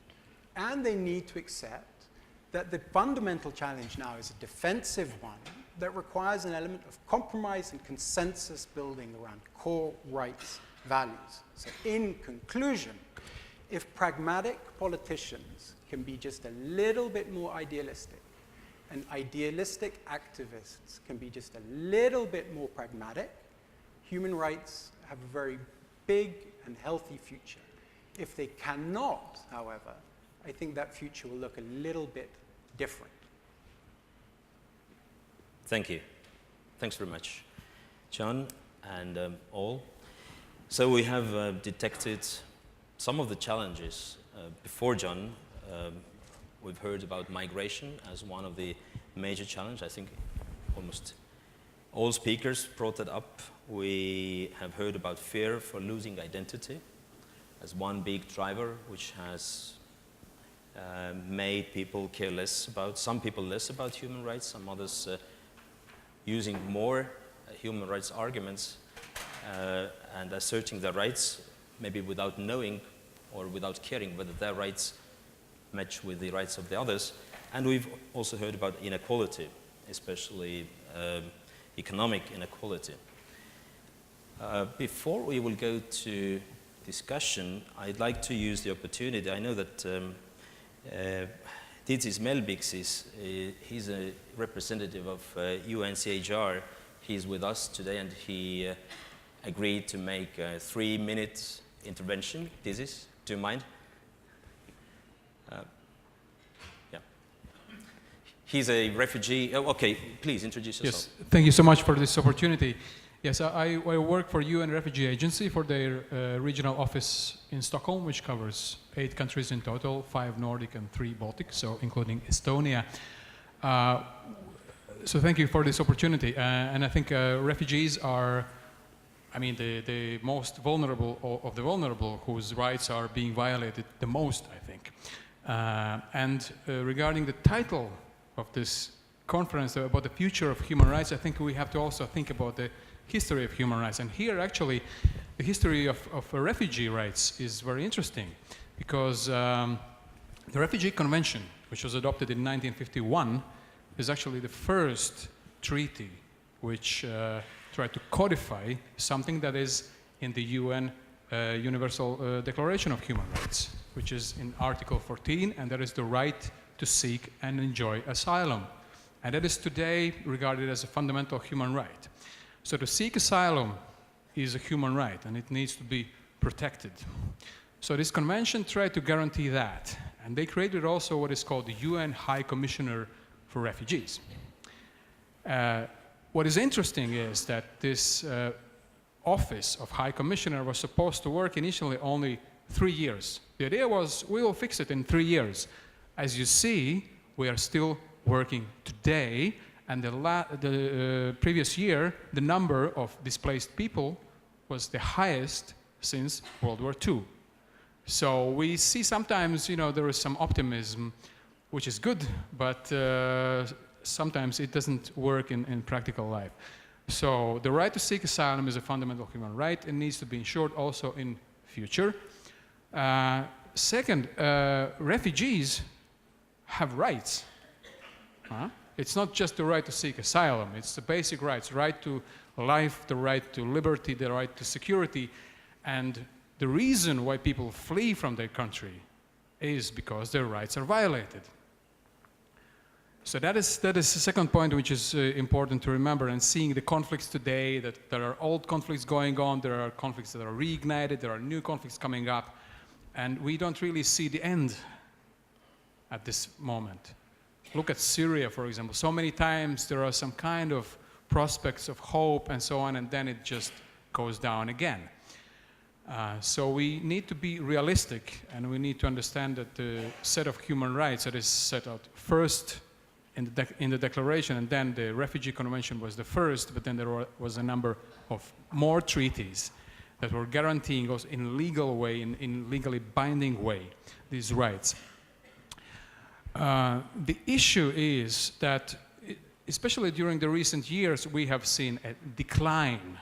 and they need to accept that the fundamental challenge now is a defensive one that requires an element of compromise and consensus building around core rights values. So in conclusion, if pragmatic politicians can be just a little bit more idealistic, and idealistic activists can be just a little bit more pragmatic, human rights have a very big and healthy future. If they cannot, however, I think that future will look a little bit different. Thank you. Thanks very much, John and all. So we have detected some of the challenges. Before John, we've heard about migration as one of the major challenges. I think almost all speakers brought that up. We have heard about fear for losing identity as one big driver, which has made people care less about, some people less about human rights, some others using more human rights arguments and asserting their rights, maybe without knowing or without caring whether their rights match with the rights of the others. And we've also heard about inequality, especially economic inequality. Before we will go to discussion, I'd like to use the opportunity. I know that Titis Melbiksis, he's a representative of UNCHR. He's with us today, and he agreed to make a 3-minute intervention. Titis, do you mind? Yeah. He's a refugee. Oh, okay, please introduce yourself. Yes, thank you so much for this opportunity. Yes, I work for UN Refugee Agency for their regional office in Stockholm, which covers 8 countries in total, 5 Nordic and 3 Baltic, so including Estonia. So thank you for this opportunity. And I think refugees are, I mean, the most vulnerable of the vulnerable, whose rights are being violated the most, I think. And regarding the title of this conference about the future of human rights, I think we have to also think about the history of human rights. And here, actually, the history of refugee rights is very interesting, because the Refugee Convention, which was adopted in 1951, is actually the first treaty which tried to codify something that is in the UN Universal Declaration of Human Rights, which is in Article 14, and that is the right to seek and enjoy asylum. And that is today regarded as a fundamental human right. So to seek asylum is a human right, and it needs to be protected. So this convention tried to guarantee that, and they created also what is called the UN High Commissioner for Refugees. What is interesting is that this office of High Commissioner was supposed to work initially only 3 years. The idea was, we will fix it in 3 years. As you see, we are still working today, and the previous year, the number of displaced people was the highest since World War II. So we see sometimes, there is some optimism, which is good, but sometimes it doesn't work in practical life. So the right to seek asylum is a fundamental human right and needs to be ensured also in future. Second, refugees have rights. It's not just the right to seek asylum, it's the basic rights, right to life, the right to liberty, the right to security. And the reason why people flee from their country is because their rights are violated. So that is the second point which is important to remember, and seeing the conflicts today, that there are old conflicts going on, there are conflicts that are reignited, there are new conflicts coming up, and we don't really see the end at this moment. Look at Syria, for example. So many times there are some kind of prospects of hope and so on, and then it just goes down again. So we need to be realistic, and we need to understand that the set of human rights that is set out first in the declaration, and then the Refugee Convention was the first, but then there was a number of more treaties that were guaranteeing us in a legal way, in legally binding way, these rights. The issue is that, especially during the recent years, we have seen a decline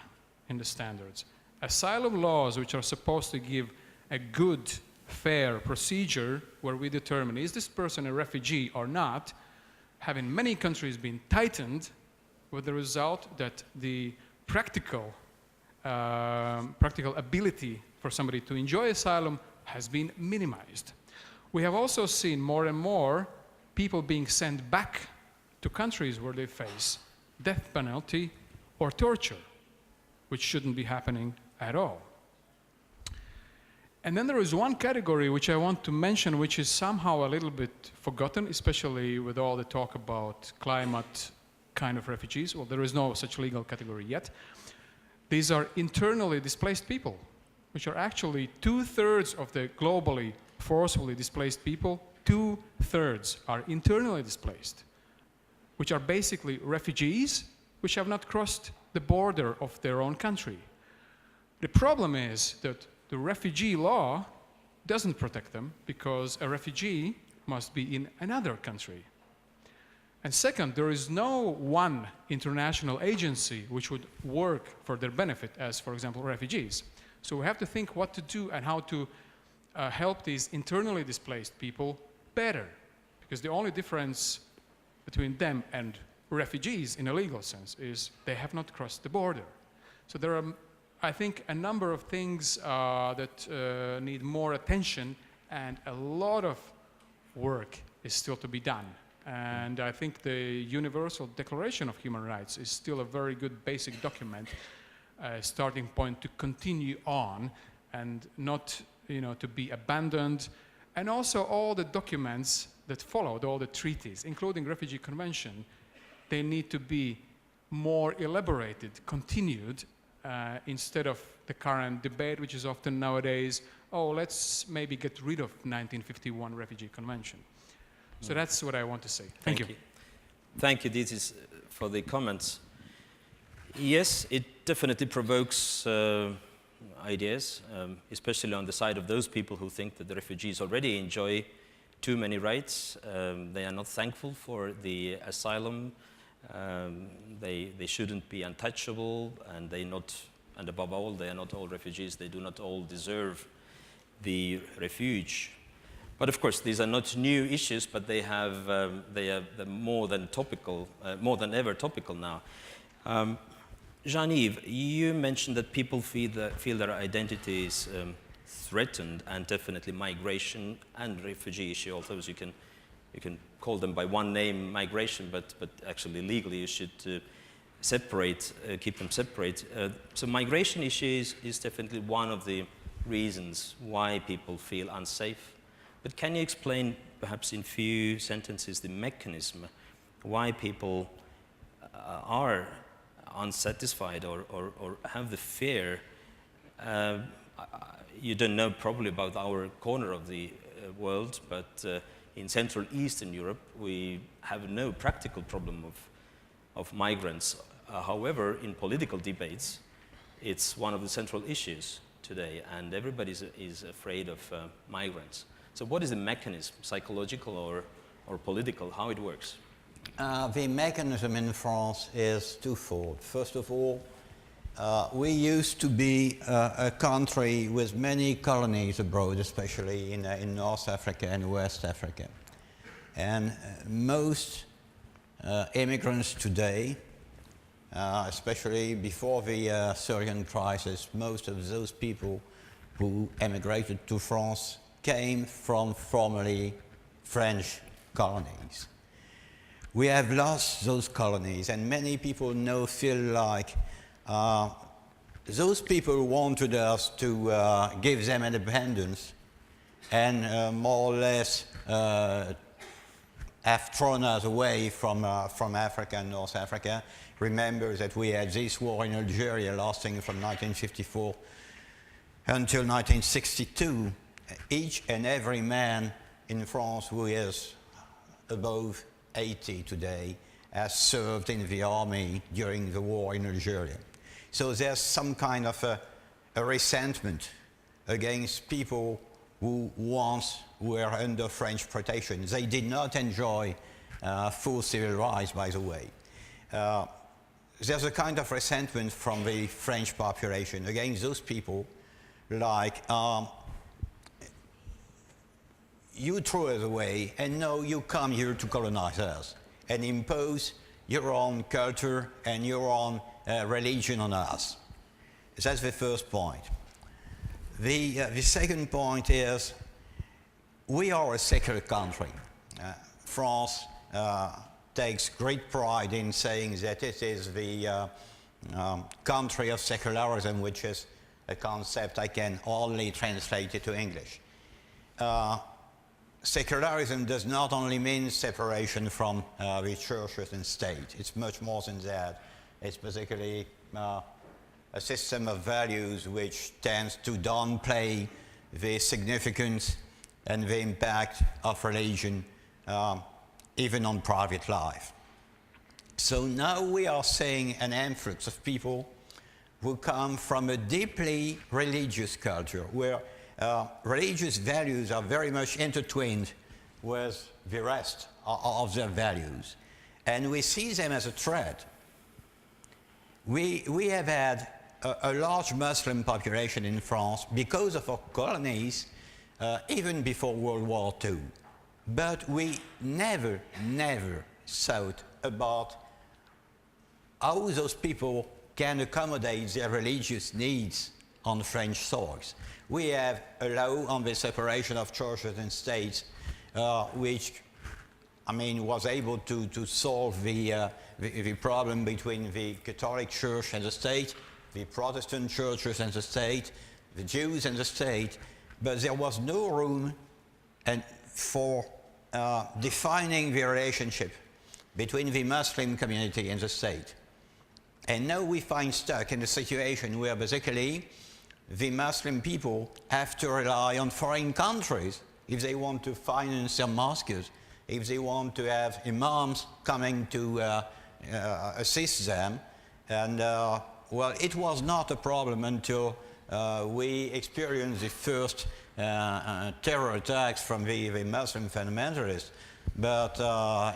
in the standards. Asylum laws, which are supposed to give a good, fair procedure where we determine is this person a refugee or not, have in many countries been tightened, with the result that the practical ability for somebody to enjoy asylum has been minimized. We have also seen more and more people being sent back to countries where they face death penalty or torture, which shouldn't be happening at all. And then there is one category which I want to mention, which is somehow a little bit forgotten, especially with all the talk about climate kind of refugees. Well, there is no such legal category yet. These are internally displaced people, which are actually 2/3 of the globally forcibly displaced people. 2/3 are internally displaced, which are basically refugees which have not crossed the border of their own country. The problem is that the refugee law doesn't protect them, because a refugee must be in another country. And second, there is no one international agency which would work for their benefit as, for example, refugees. So we have to think what to do and how to help these internally displaced people better, because the only difference between them and refugees in a legal sense is they have not crossed the border. So there are, I think, a number of things that need more attention, and a lot of work is still to be done. And I think the Universal Declaration of Human Rights is still a very good basic document, starting point to continue on and not, to be abandoned. And also all the documents that followed, all the treaties, including Refugee Convention, they need to be more elaborated, continued, instead of the current debate, which is often nowadays, let's maybe get rid of 1951 Refugee Convention. So that's what I want to say. Thank you. Thank you, Ditis, for the comments. Yes, it definitely provokes ideas, especially on the side of those people who think that the refugees already enjoy too many rights. They are not thankful for the asylum. They shouldn't be untouchable, and and above all, they are not all refugees. They do not all deserve the refuge. But of course, these are not new issues, but they are more than topical, more than ever topical now. Jean-Yves, you mentioned that people feel their identities threatened, and definitely migration and refugee issue, although you can call them by one name, migration, but actually legally you should keep them separate. So migration issues is definitely one of the reasons why people feel unsafe. But can you explain, perhaps in few sentences, the mechanism why people are unsatisfied or have the fear? You don't know probably about our corner of the world, but in Central Eastern Europe, we have no practical problem of migrants. However, in political debates, it's one of the central issues today, and everybody is afraid of migrants. So what is the mechanism, psychological or political, how it works? The mechanism in France is twofold. First of all, we used to be a country with many colonies abroad, especially in North Africa and West Africa. And most immigrants today, especially before the Syrian crisis, most of those people who emigrated to France came from formerly French colonies. We have lost those colonies, and many people now feel like those people wanted us to give them independence and more or less have thrown us away from Africa and North Africa. Remember that we had this war in Algeria lasting from 1954 until 1962. Each and every man in France who is above 80 today has served in the army during the war in Algeria. So there's some kind of a resentment against people who once were under French protection. They did not enjoy full civil rights, by the way. There's a kind of resentment from the French population against those people, like, you threw us away, and now you come here to colonize us and impose your own culture and your own religion on us. That's the first point. The second point is, we are a secular country. France takes great pride in saying that it is the country of secularism, which is a concept I can only translate it to English. Secularism does not only mean separation from the churches and state. It's much more than that. It's basically a system of values which tends to downplay the significance and the impact of religion, even on private life. So now we are seeing an influx of people who come from a deeply religious culture, where religious values are very much intertwined with the rest of their values. And we see them as a threat. We have had a large Muslim population in France because of our colonies, even before World War II. But we never thought about how those people can accommodate their religious needs on French soils. We have a law on the separation of churches and states, which, I mean, was able to solve the problem between the Catholic Church and the state, the Protestant churches and the state, the Jews and the state, but there was no room for defining the relationship between the Muslim community and the state. And now we find stuck in a situation where basically the Muslim people have to rely on foreign countries if they want to finance their mosques, if they want to have imams coming to assist them. And well, it was not a problem until we experienced the first terror attacks from the Muslim fundamentalists. But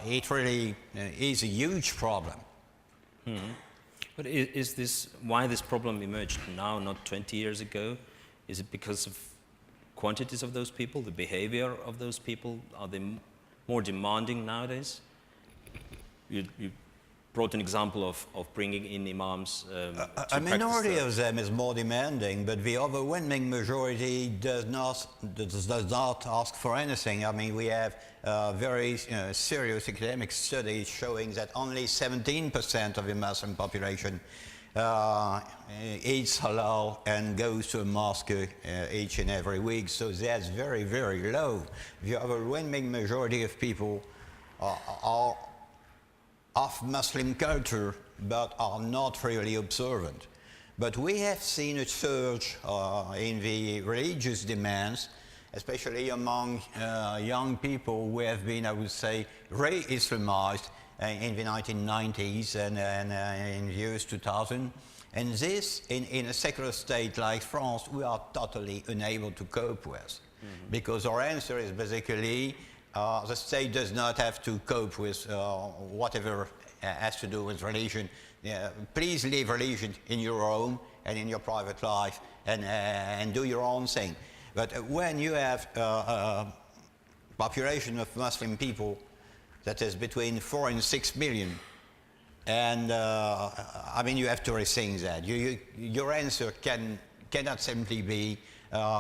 it really is a huge problem. Mm-hmm. But is this why this problem emerged now, not 20 years ago? Is it because of quantities of those people, the behavior of those people? Are they more demanding nowadays? You brought an example of bringing in imams. A minority of them is more demanding, but the overwhelming majority does not ask for anything. I mean, we have very serious academic studies showing that only 17% of the Muslim population eats halal and goes to a mosque each and every week. So that's very, very low. The overwhelming majority of people are of Muslim culture, but are not really observant. But we have seen a surge in the religious demands, especially among young people who have been, I would say, re-Islamized in the 1990s and in the years 2000. And this, in a secular state like France, we are totally unable to cope with. Mm-hmm. Because our answer is basically, the state does not have to cope with whatever has to do with religion. Please leave religion in your home and in your private life and do your own thing. But when you have a population of Muslim people that is between 4 and 6 million. And I mean, you have to rethink that. Your answer cannot simply be,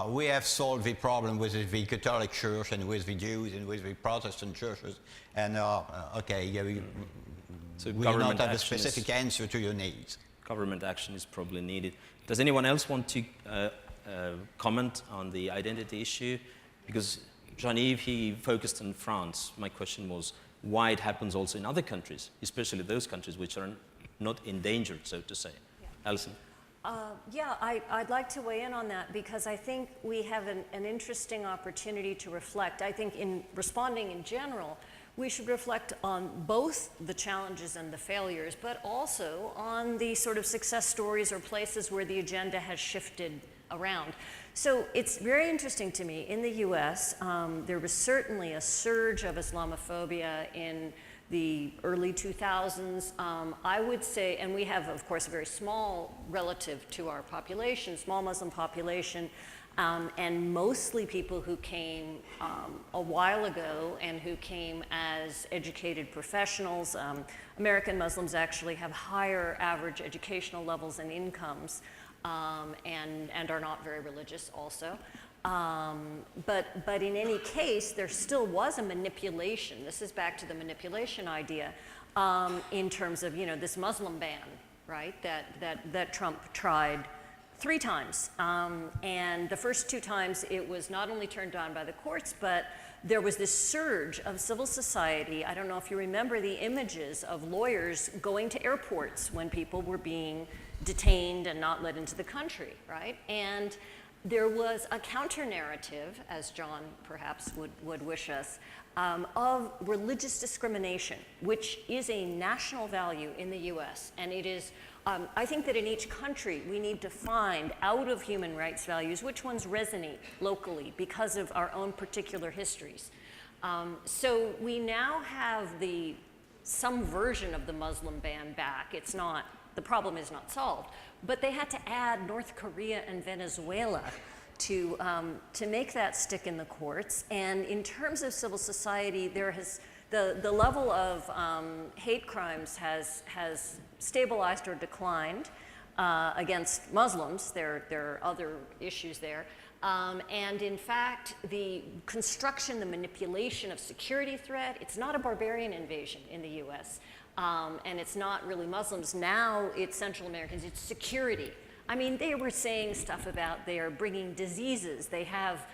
we have solved the problem with the Catholic Church and with the Jews and with the Protestant churches, and okay, yeah, So we do not have a action specific answer to your needs. Government action is probably needed. Does anyone else want to comment on the identity issue? Because Jean-Yves, he focused on France. My question was why it happens also in other countries, especially those countries which are not endangered, so to say. Yeah. Alison? Yeah, I'd like to weigh in on that because I think we have an interesting opportunity to reflect. I think in responding in general, we should reflect on both the challenges and the failures, but also on the sort of success stories or places where the agenda has shifted around. So it's very interesting to me. In the US, there was certainly a surge of Islamophobia in the early 2000s. I would say, and we have, of course, a very small relative to our population, small Muslim population, and mostly people who came a while ago and who came as educated professionals. American Muslims actually have higher average educational levels and incomes and are not very religious also. But in any case, there still was a manipulation. This is back to the manipulation idea in terms of, you know, this Muslim ban, right, that Trump tried 3 times. And the first 2 times it was not only turned down by the courts, but there was this surge of civil society. I don't know if you remember the images of lawyers going to airports when people were being detained and not let into the country, right? And there was a counter-narrative, as John perhaps would wish us, of religious discrimination, which is a national value in the US. And it is, I think that in each country we need to find out of human rights values which ones resonate locally because of our own particular histories. So we now have some version of the Muslim ban back. It's not, the problem is not solved. But they had to add North Korea and Venezuela to make that stick in the courts. And in terms of civil society, there has the level of hate crimes has stabilized or declined against Muslims. There are other issues there. And in fact, the construction, the manipulation of security threat, it's not a barbarian invasion in the US. And it's not really Muslims. Now it's Central Americans, it's security. I mean, they were saying stuff about they are bringing diseases. They have,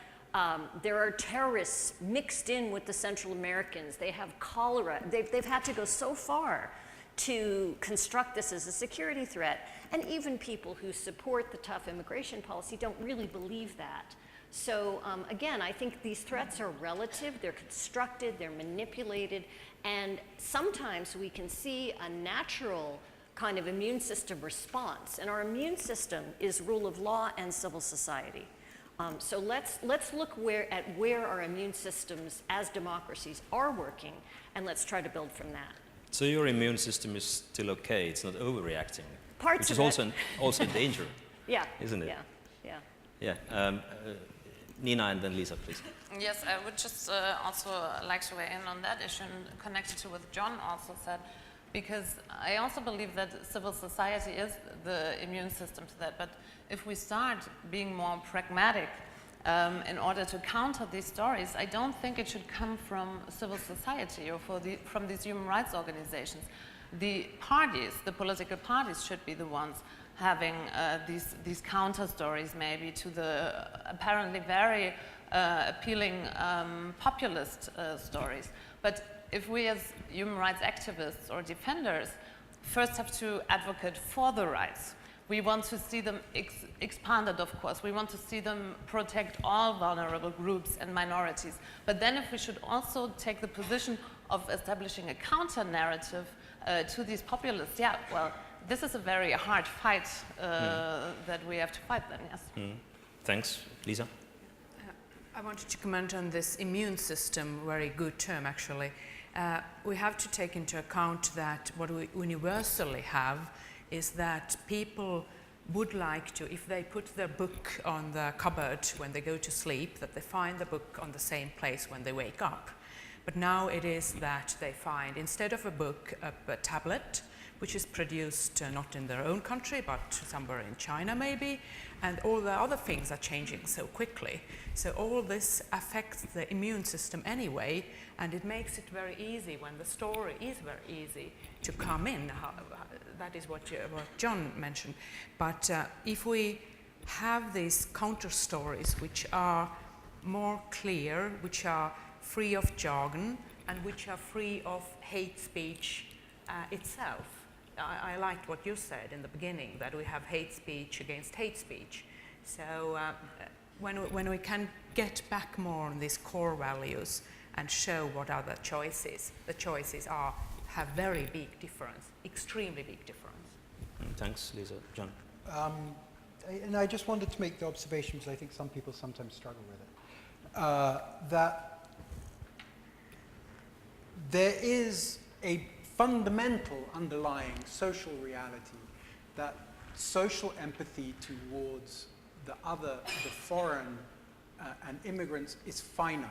there are terrorists mixed in with the Central Americans. They have cholera. They've had to go so far to construct this as a security threat. And even people who support the tough immigration policy don't really believe that. So again, I think these threats are relative, they're constructed, they're manipulated, and sometimes we can see a natural kind of immune system response. And our immune system is rule of law and civil society. So let's look at where our immune systems as democracies are working, and let's try to build from that. So your immune system is still okay, it's not overreacting, Parts which of is also a danger, yeah, isn't it? Yeah. Yeah. Nina and then Lisa, please. Yes, I would just also like to weigh in on that issue and connected to what John also said, because I also believe that civil society is the immune system to that. But if we start being more pragmatic in order to counter these stories, I don't think it should come from civil society or from these human rights organizations. The parties, the political parties, should be the ones having these counter stories maybe to the apparently very appealing populist stories. But if we as human rights activists or defenders first have to advocate for the rights, we want to see them expanded, of course. We want to see them protect all vulnerable groups and minorities. But then if we should also take the position of establishing a counter-narrative to these populists, yeah, well, this is a very hard fight that we have to fight then, yes. Thanks. Lisa? I wanted to comment on this immune system, very good term actually. We have to take into account that what we universally have is that people would like to, if they put their book on the cupboard when they go to sleep, that they find the book on the same place when they wake up. But now it is that they find, instead of a book, a tablet, which is produced not in their own country, but somewhere in China maybe, and all the other things are changing so quickly. So all this affects the immune system anyway, and it makes it very easy when the story is very easy to come in. That is what John mentioned. But if we have these counter stories which are more clear, which are free of jargon, and which are free of hate speech itself. I liked what you said in the beginning, that we have hate speech against hate speech. So when we can get back more on these core values and show what are the choices have very big difference, extremely big difference. Thanks, Lisa. John? And I just wanted to make the observation, because I think some people sometimes struggle with it, that there is a fundamental underlying social reality, that social empathy towards the other, the foreign, and immigrants is finite.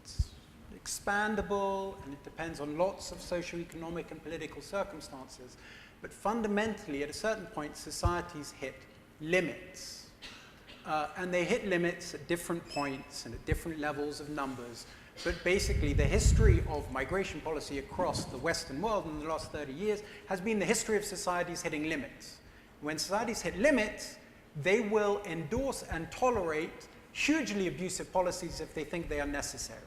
It's expandable, and it depends on lots of socioeconomic and political circumstances. But fundamentally, at a certain point, societies hit limits. And they hit limits at different points and at different levels of numbers. But basically, the history of migration policy across the Western world in the last 30 years has been the history of societies hitting limits. When societies hit limits, they will endorse and tolerate hugely abusive policies if they think they are necessary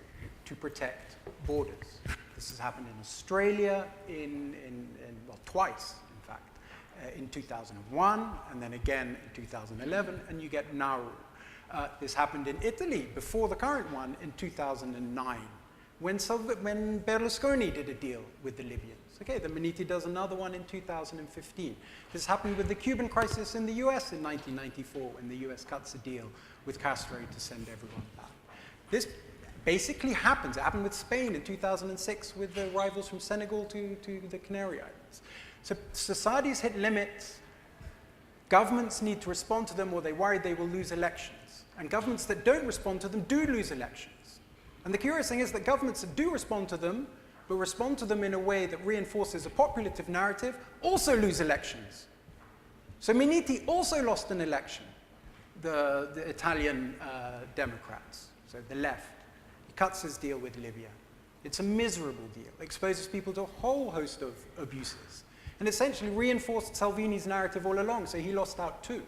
to protect borders. This has happened in Australia well, twice, in fact, in 2001, and then again in 2011, and you get Nauru. This happened in Italy before the current one in 2009, when Berlusconi did a deal with the Libyans. Okay, then Meniti does another one in 2015. This happened with the Cuban crisis in the US in 1994, when the US cuts a deal with Castro to send everyone back. This basically happens. It happened with Spain in 2006 with the rivals from Senegal to the Canary Islands. So societies hit limits. Governments need to respond to them, or they worry they will lose elections. And governments that don't respond to them do lose elections. And the curious thing is that governments that do respond to them, but respond to them in a way that reinforces a populative narrative, also lose elections. So Meniti also lost an election, the Italian Democrats, so the left. He cuts his deal with Libya. It's a miserable deal. It exposes people to a whole host of abuses. And essentially reinforced Salvini's narrative all along, so he lost out too.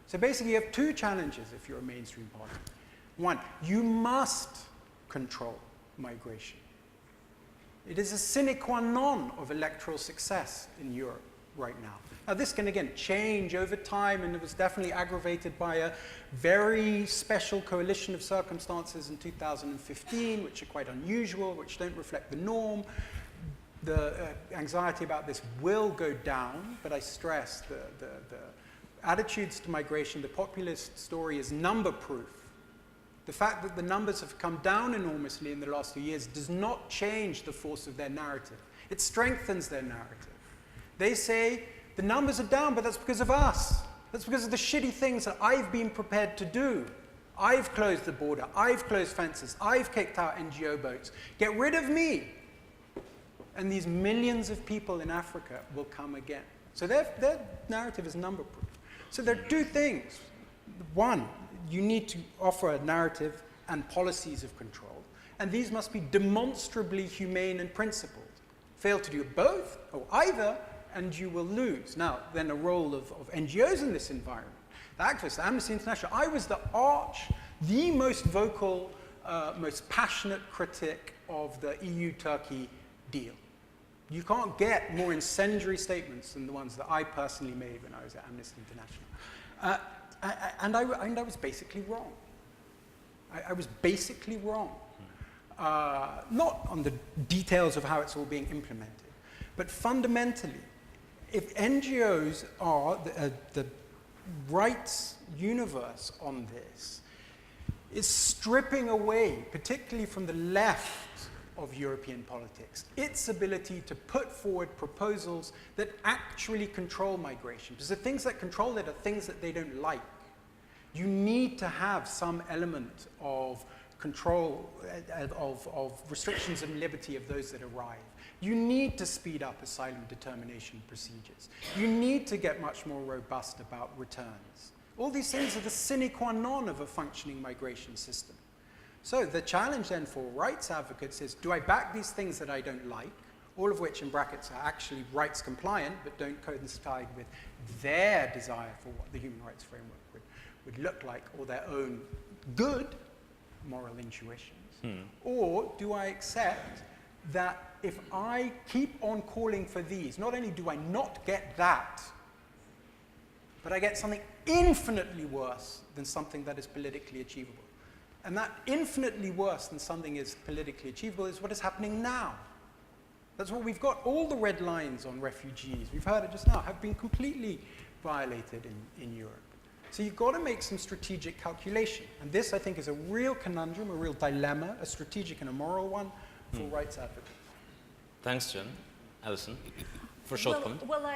So basically you have two challenges if you're a mainstream party. One, you must control migration. It is a sine qua non of electoral success in Europe right now. Now this can again change over time, and it was definitely aggravated by a very special coalition of circumstances in 2015, which are quite unusual, which don't reflect the norm. The anxiety about this will go down, but I stress the attitudes to migration, the populist story is number proof. The fact that the numbers have come down enormously in the last few years does not change the force of their narrative. It strengthens their narrative. They say the numbers are down, but that's because of us. That's because of the shitty things that I've been prepared to do. I've closed the border. I've closed fences. I've kicked out NGO boats. Get rid of me. And these millions of people in Africa will come again. So their narrative is number proof. So there are two things. One, you need to offer a narrative and policies of control. And these must be demonstrably humane and principled. Fail to do both, or either, and you will lose. Now, then a role of NGOs in this environment. The activists, Amnesty International, I was the most vocal, most passionate critic of the EU-Turkey deal. You can't get more incendiary statements than the ones that I personally made when I was at Amnesty International. And I was basically wrong. I was basically wrong. Not on the details of how it's all being implemented, but fundamentally, if NGOs are the rights universe on this, is stripping away, particularly from the left of European politics, its ability to put forward proposals that actually control migration. Because the things that control it are things that they don't like. You need to have some element of control, of restrictions and liberty of those that arrive. You need to speed up asylum determination procedures. You need to get much more robust about returns. All these things are the sine qua non of a functioning migration system. So the challenge then for rights advocates is, do I back these things that I don't like, all of which in brackets are actually rights compliant but don't coincide with their desire for what the human rights framework would look like, or their own good moral intuitions? Or do I accept that if I keep on calling for these, not only do I not get that, but I get something infinitely worse than something that is politically achievable. And that infinitely worse than something is politically achievable is what is happening now. That's what we've got. All the red lines on refugees, we've heard it just now, have been completely violated in Europe. So you've got to make some strategic calculation. And this, I think, is a real conundrum, a real dilemma, a strategic and a moral one for rights advocates. Thanks, John. Alison, for a short comment. Well,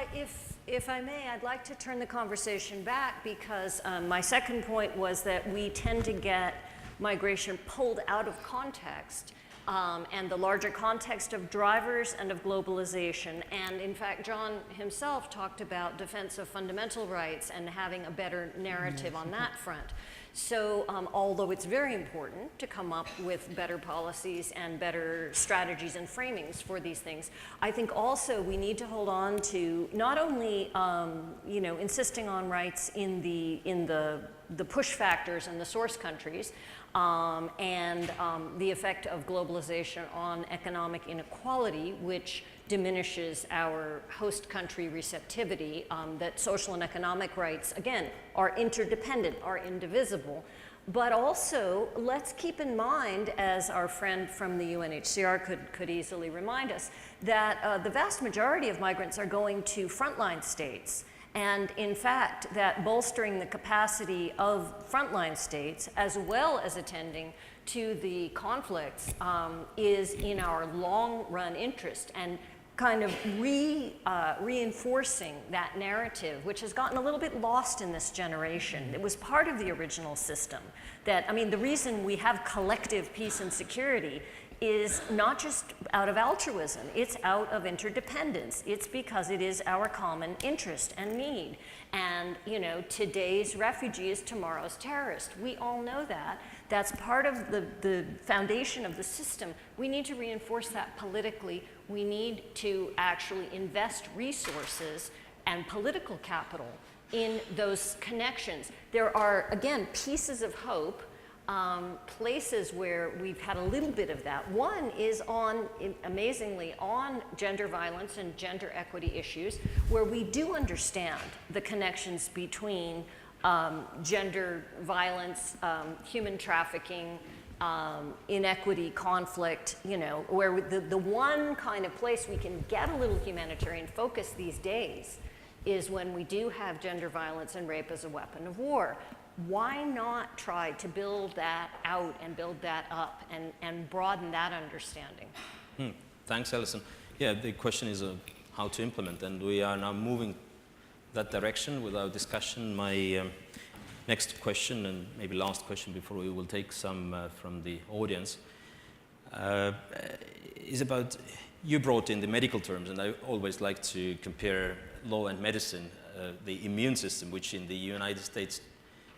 if I may, I'd like to turn the conversation back, because my second point was that we tend to get migration pulled out of context, and the larger context of drivers and of globalization. And in fact, John himself talked about defense of fundamental rights and having a better narrative on that front. So although it's very important to come up with better policies and better strategies and framings for these things, I think also we need to hold on to not only insisting on rights in the push factors and the source countries, and the effect of globalization on economic inequality, which diminishes our host country receptivity, that social and economic rights, again, are interdependent, are indivisible. But also, let's keep in mind, as our friend from the UNHCR could easily remind us, that the vast majority of migrants are going to frontline states. And in fact, that bolstering the capacity of frontline states, as well as attending to the conflicts, is in our long-run interest, and kind of reinforcing that narrative, which has gotten a little bit lost in this generation. It was part of the original system. That, I mean, the reason we have collective peace and security is not just out of altruism, it's out of interdependence. It's because it is our common interest and need. And, today's refugee is tomorrow's terrorist. We all know that. That's part of the foundation of the system. We need to reinforce that politically. We need to actually invest resources and political capital in those connections. There are, again, pieces of hope, places where we've had a little bit of that. One is amazingly, on gender violence and gender equity issues, where we do understand the connections between gender violence, human trafficking, inequity, conflict, where the one kind of place we can get a little humanitarian focus these days is when we do have gender violence and rape as a weapon of war. Why not try to build that out and build that up and broaden that understanding? Thanks, Alison. Yeah, the question is how to implement, and we are now moving that direction with our discussion. My next question, and maybe last question before we will take some from the audience, is about, you brought in the medical terms, and I always like to compare law and medicine, the immune system, which in the United States,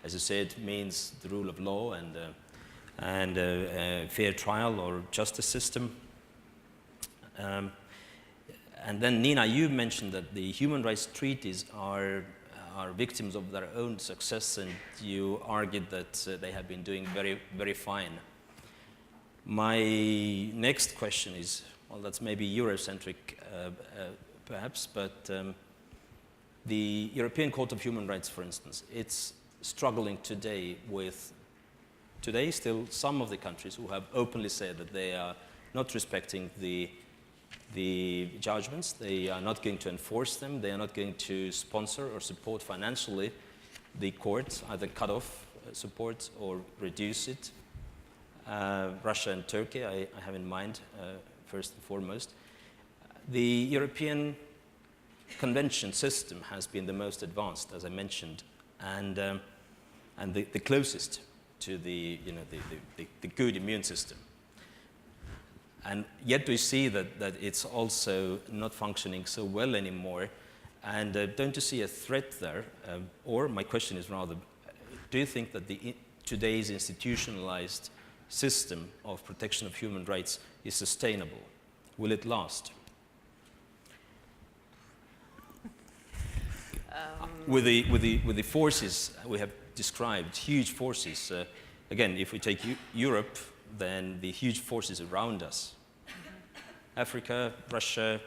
as you said, means the rule of law and fair trial or justice system. And then, Nina, you mentioned that the human rights treaties are victims of their own success, and you argued that they have been doing very, very fine. My next question is, well, that's maybe Eurocentric, perhaps, but the European Court of Human Rights, for instance, it's struggling today with, still some of the countries who have openly said that they are not respecting the judgments, they are not going to enforce them, they are not going to sponsor or support financially the courts, either cut off support or reduce it. Russia and Turkey, I have in mind, first and foremost. The European convention system has been the most advanced, as I mentioned, and the closest to the, you know, the good immune system. And yet we see that it's also not functioning so well anymore. And don't you see a threat there? Or my question is rather, do you think that today's institutionalized system of protection of human rights is sustainable? Will it last? With the forces we have described, huge forces. Again, if we take Europe, then the huge forces around us. Africa, Russia,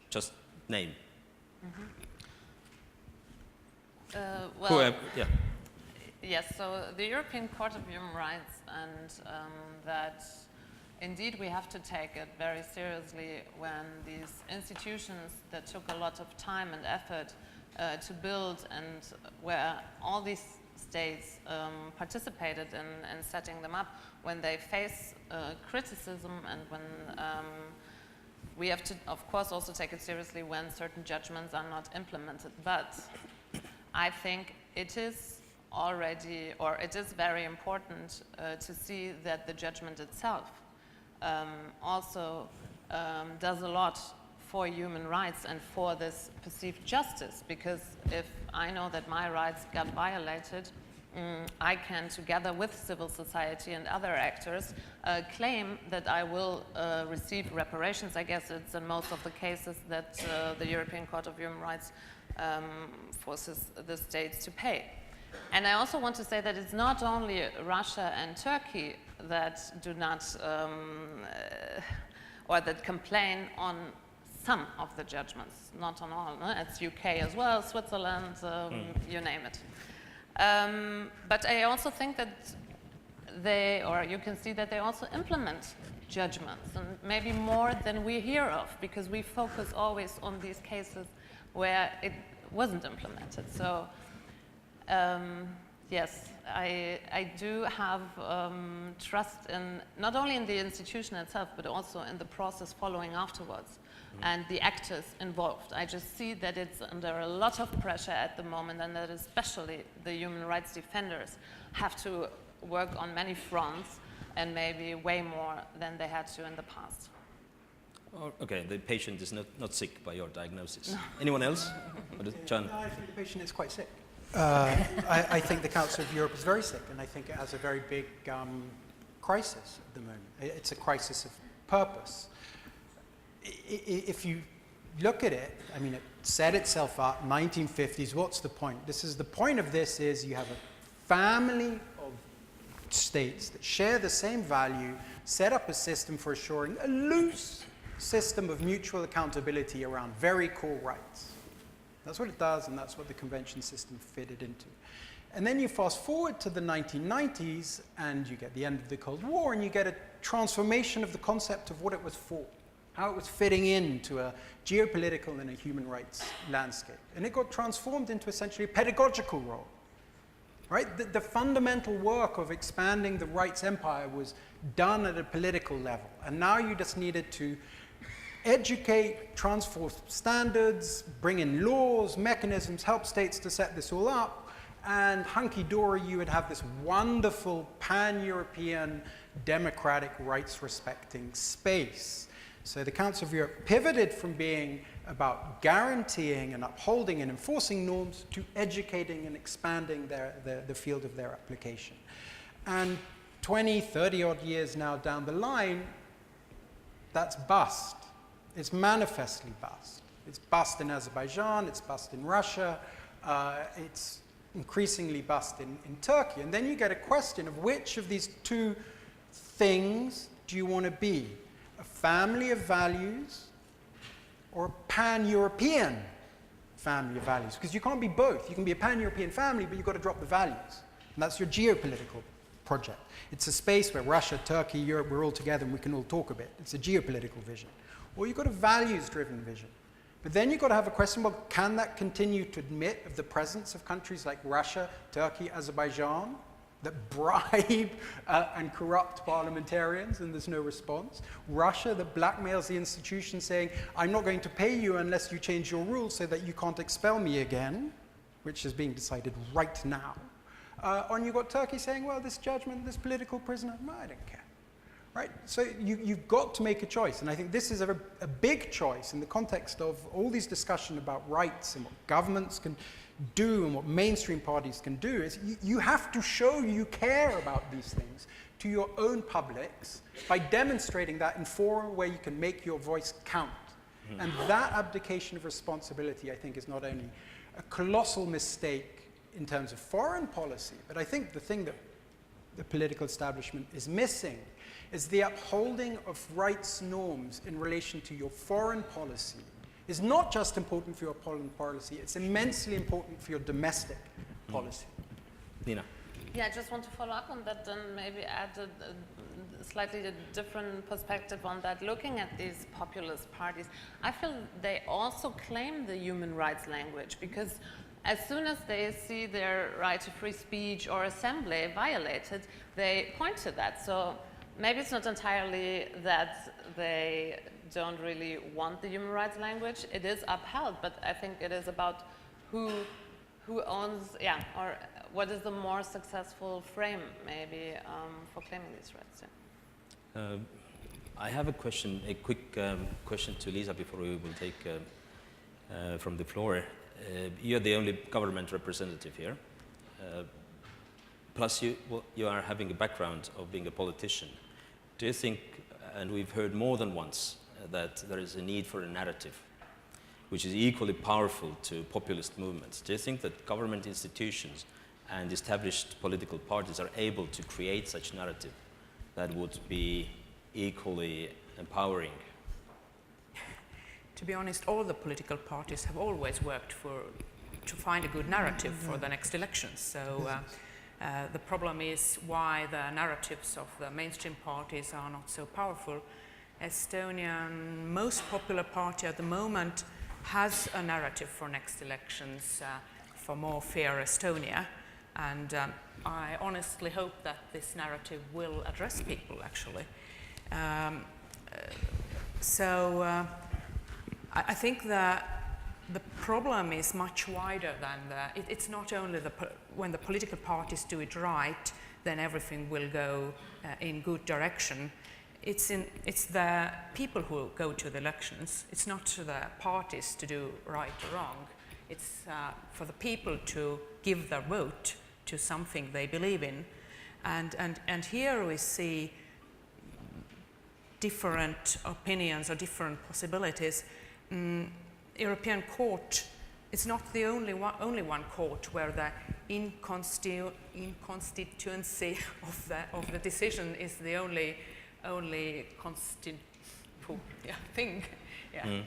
just name. Well, yeah. yes, so the European Court of Human Rights, and that indeed we have to take it very seriously when these institutions that took a lot of time and effort to build, and where all these states participated in setting them up, when they face criticism, and when we have to, of course, also take it seriously when certain judgments are not implemented. But I think it is already, or it is very important to see that the judgment itself also does a lot for human rights and for this perceived justice, because if I know that my rights got violated, I can, together with civil society and other actors, claim that I will receive reparations. I guess it's in most of the cases that the European Court of Human Rights forces the states to pay. And I also want to say that it's not only Russia and Turkey that do not, or that complain on some of the judgments, not on all. No? It's UK as well, Switzerland, you name it. But I also think that you can see that they also implement judgments, and maybe more than we hear of, because we focus always on these cases where it wasn't implemented. So yes, I do have trust in not only in the institution itself, but also in the process following afterwards, and the actors involved. I just see that it's under a lot of pressure at the moment, and that especially the human rights defenders have to work on many fronts, and maybe way more than they had to in the past. Okay, the patient is not sick by your diagnosis. No. Anyone else? John? No, I think the patient is quite sick. I think the Council of Europe is very sick, and I think it has a very big crisis at the moment. It's a crisis of purpose. If you look at it, I mean, it set itself up, 1950s, what's the point? The point of this is you have a family of states that share the same value, set up a system for assuring a loose system of mutual accountability around very core rights. That's what it does, and that's what the convention system fitted into. And then you fast forward to the 1990s, and you get the end of the Cold War, and you get a transformation of the concept of what it was for, how it was fitting into a geopolitical and a human rights landscape. And it got transformed into essentially a pedagogical role, right? The fundamental work of expanding the rights empire was done at a political level. And now you just needed to educate, transform standards, bring in laws, mechanisms, help states to set this all up, and hunky-dory, you would have this wonderful pan-European democratic rights-respecting space. So the Council of Europe pivoted from being about guaranteeing and upholding and enforcing norms to educating and expanding the field of their application. And 20, 30 odd years now down the line, that's bust. It's manifestly bust. It's bust in Azerbaijan, it's bust in Russia, it's increasingly bust in Turkey. And then you get a question of which of these two things do you want to be? A family of values or a pan-European family of values? Because you can't be both. You can be a pan-European family, but you've got to drop the values. And that's your geopolitical project. It's a space where Russia, Turkey, Europe, we're all together and we can all talk a bit. It's a geopolitical vision. Or you've got a values-driven vision. But then you've got to have a question, well, can that continue to admit of the presence of countries like Russia, Turkey, Azerbaijan that bribe and corrupt parliamentarians and there's no response? Russia that blackmails the institution saying, I'm not going to pay you unless you change your rules so that you can't expel me again, which is being decided right now. on you've got Turkey saying, well, this judgment, this political prisoner, no, I don't care. Right? So you've got to make a choice. And I think this is a big choice in the context of all these discussion about rights and what governments can do and what mainstream parties can do, is you have to show you care about these things to your own publics by demonstrating that in fora where you can make your voice count. And that abdication of responsibility, I think, is not only a colossal mistake in terms of foreign policy, but I think the thing that the political establishment is missing is the upholding of rights norms in relation to your foreign policy is not just important for your foreign policy, it's immensely important for your domestic policy. Nina. Yeah, I just want to follow up on that and maybe add a slightly different perspective on that. Looking at these populist parties, I feel they also claim the human rights language, because as soon as they see their right to free speech or assembly violated, they point to that. So maybe it's not entirely that they don't really want the human rights language. It is upheld, but I think it is about who owns, or what is the more successful frame, maybe, for claiming these rights. Yeah. I have a question, a quick question to Lisa before we will take from the floor. You're the only government representative here. Plus, you are having a background of being a politician. Do you think, and we've heard more than once, that there is a need for a narrative which is equally powerful to populist movements? Do you think that government institutions and established political parties are able to create such narrative that would be equally empowering? To be honest, all the political parties have always worked to find a good narrative for the next elections. So the problem is why the narratives of the mainstream parties are not so powerful. Estonian most popular party at the moment has a narrative for next elections for more fair Estonia. And I honestly hope that this narrative will address people, actually. I think that the problem is much wider than it's not only when the political parties do it right, then everything will go in good direction. It's the people who go to the elections. It's not the parties to do right or wrong. It's for the people to give their vote to something they believe in. And here we see different opinions or different possibilities. European court, it's not the only one court where the inconstituency of the decision is the only thing. Yeah.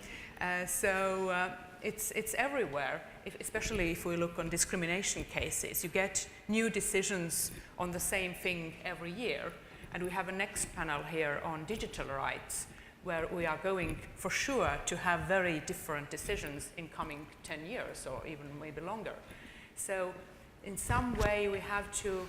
It's everywhere, especially if we look on discrimination cases. You get new decisions on the same thing every year. And we have a next panel here on digital rights, where we are going for sure to have very different decisions in coming 10 years or even maybe longer. So in some way we have to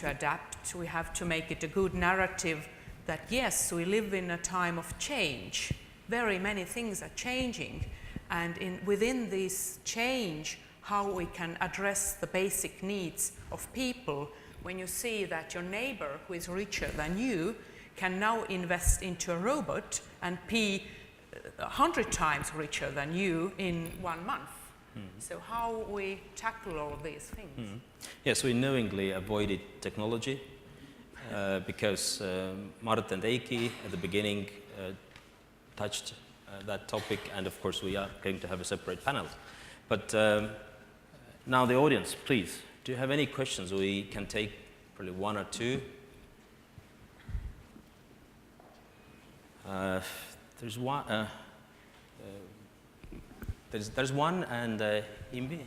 adapt, we have to make it a good narrative that yes, we live in a time of change. Very many things are changing, and within this change, how we can address the basic needs of people. When you see that your neighbor who is richer than you can now invest into a robot and be 100 times richer than you in 1 month. So how we tackle all these things? Yes, we knowingly avoided technology because Mart and Eiki at the beginning touched that topic, and of course we are going to have a separate panel. But now the audience, please, do you have any questions? We can take probably one or two. There's one. There's one, and Imbi.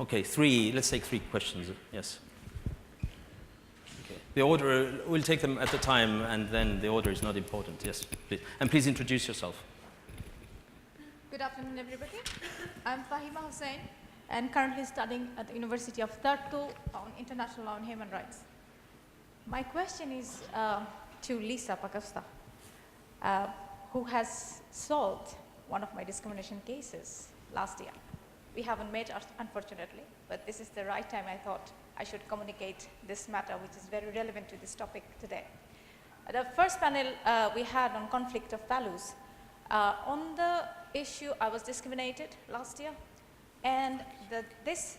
Okay, three. Let's take 3 questions. Yes. Okay. The order, we'll take them at a time, and then the order is not important. Yes, please. And please introduce yourself. Good afternoon, everybody. I'm Fahima Hussain, and currently studying at the University of Tartu on international law and human rights. My question is to Lisa Pakosta, who has solved one of my discrimination cases last year. We haven't met, unfortunately, but this is the right time I thought I should communicate this matter, which is very relevant to this topic today. The first panel we had on conflict of values. On the issue, I was discriminated last year, and this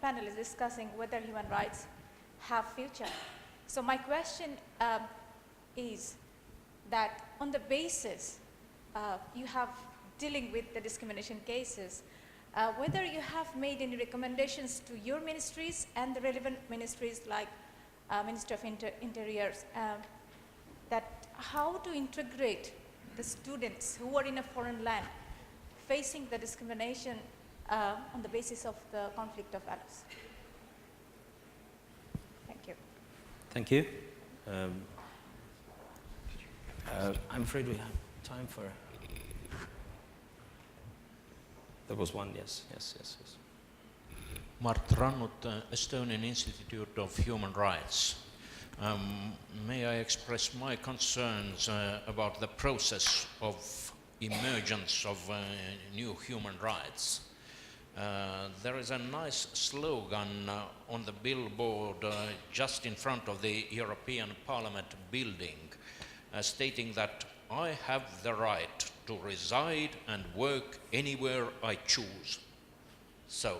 panel is discussing whether human rights have future. So my question is that on the basis you have dealing with the discrimination cases, whether you have made any recommendations to your ministries and the relevant ministries like Minister of Interiors, that how to integrate the students who are in a foreign land facing the discrimination on the basis of the conflict of values. Thank you. Thank you. I'm afraid we have time for... There was one, yes. Mart Rannut, Estonian Institute of Human Rights. May I express my concerns about the process of emergence of new human rights? There is a nice slogan on the billboard just in front of the European Parliament building stating that I have the right to reside and work anywhere I choose. So,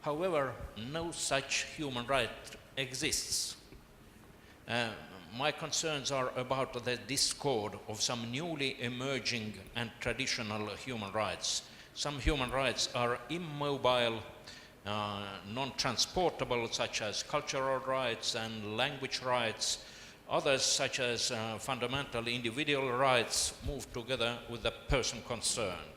however, no such human right exists. My concerns are about the discord of some newly emerging and traditional human rights. Some human rights are immobile, non-transportable, such as cultural rights and language rights. Others, such as fundamental individual rights, move together with the person concerned.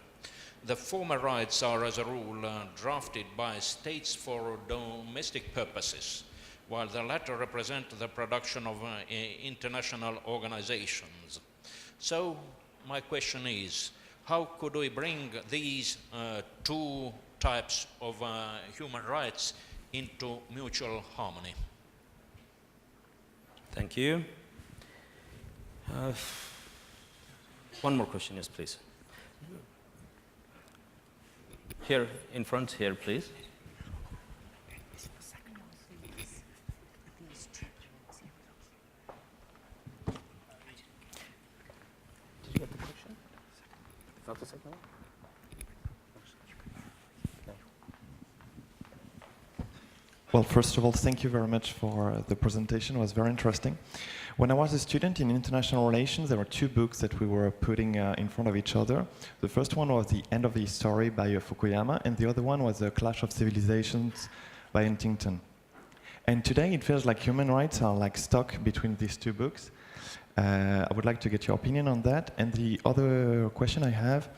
The former rights are, as a rule, drafted by states for domestic purposes, while the latter represent the production of international organizations. So, my question is, how could we bring these two types of human rights into mutual harmony? Thank you. One more question, yes, please. Here, in front here, please. Did you get the question? Not the second one? Well, first of all, thank you very much for the presentation. It was very interesting. When I was a student in international relations, there were two books that we were putting in front of each other. The first one was The End of the Story by Fukuyama, and the other one was The Clash of Civilizations by Huntington. And today it feels like human rights are like stuck between these two books. I would like to get your opinion on that. And the other question I have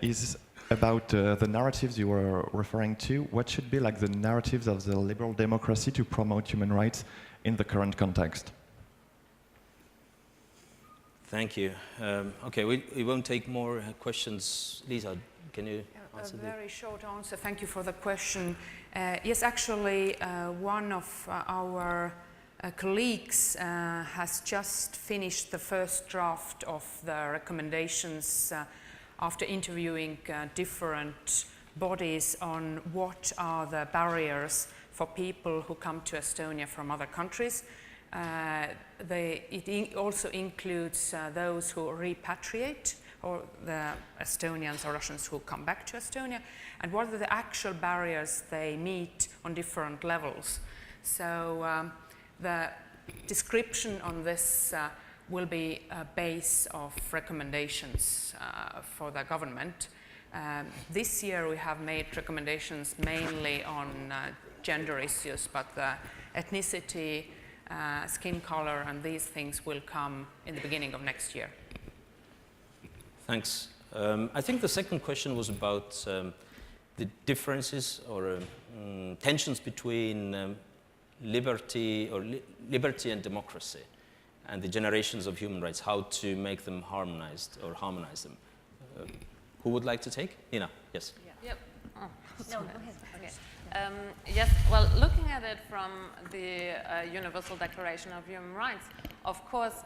is about the narratives you were referring to. What should be like the narratives of the liberal democracy to promote human rights in the current context? Thank you. Okay, we won't take more questions. Lisa, can you answer that? A very short answer. Thank you for the question. Yes, actually, one of our colleagues has just finished the first draft of the recommendations after interviewing different bodies on what are the barriers for people who come to Estonia from other countries. It also includes those who repatriate, or the Estonians or Russians who come back to Estonia, and what are the actual barriers they meet on different levels. So the description on this will be a base of recommendations for the government. This year we have made recommendations mainly on gender issues, but the ethnicity, skin color, and these things will come in the beginning of next year. Thanks. I think the second question was about the differences or tensions between liberty and democracy, and the generations of human rights, how to make them harmonized or harmonize them. Who would like to take? Ina, yes. Yeah. Yep. Oh, No, go ahead. Okay. Yes, well, looking at it from the Universal Declaration of Human Rights, of course,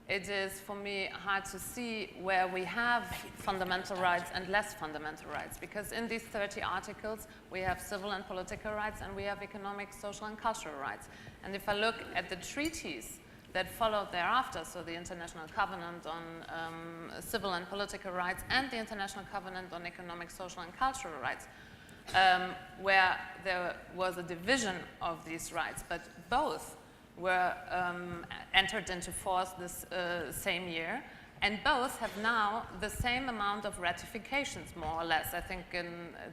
it is for me hard to see where we have fundamental rights and less fundamental rights, because in these 30 articles we have civil and political rights and we have economic, social and cultural rights. And if I look at the treaties that followed thereafter, so the International Covenant on Civil and Political Rights and the International Covenant on Economic, Social and Cultural Rights, where there was a division of these rights, but both were entered into force this same year, and both have now the same amount of ratifications, more or less. I think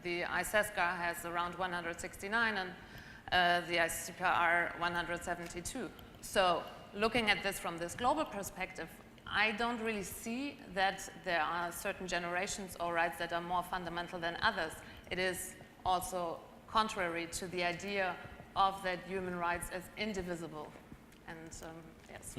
the ICESCA has around 169 and the ICCPR 172. So looking at this from this global perspective, I don't really see that there are certain generations or rights that are more fundamental than others. It is also contrary to the idea of that human rights as indivisible. And yes.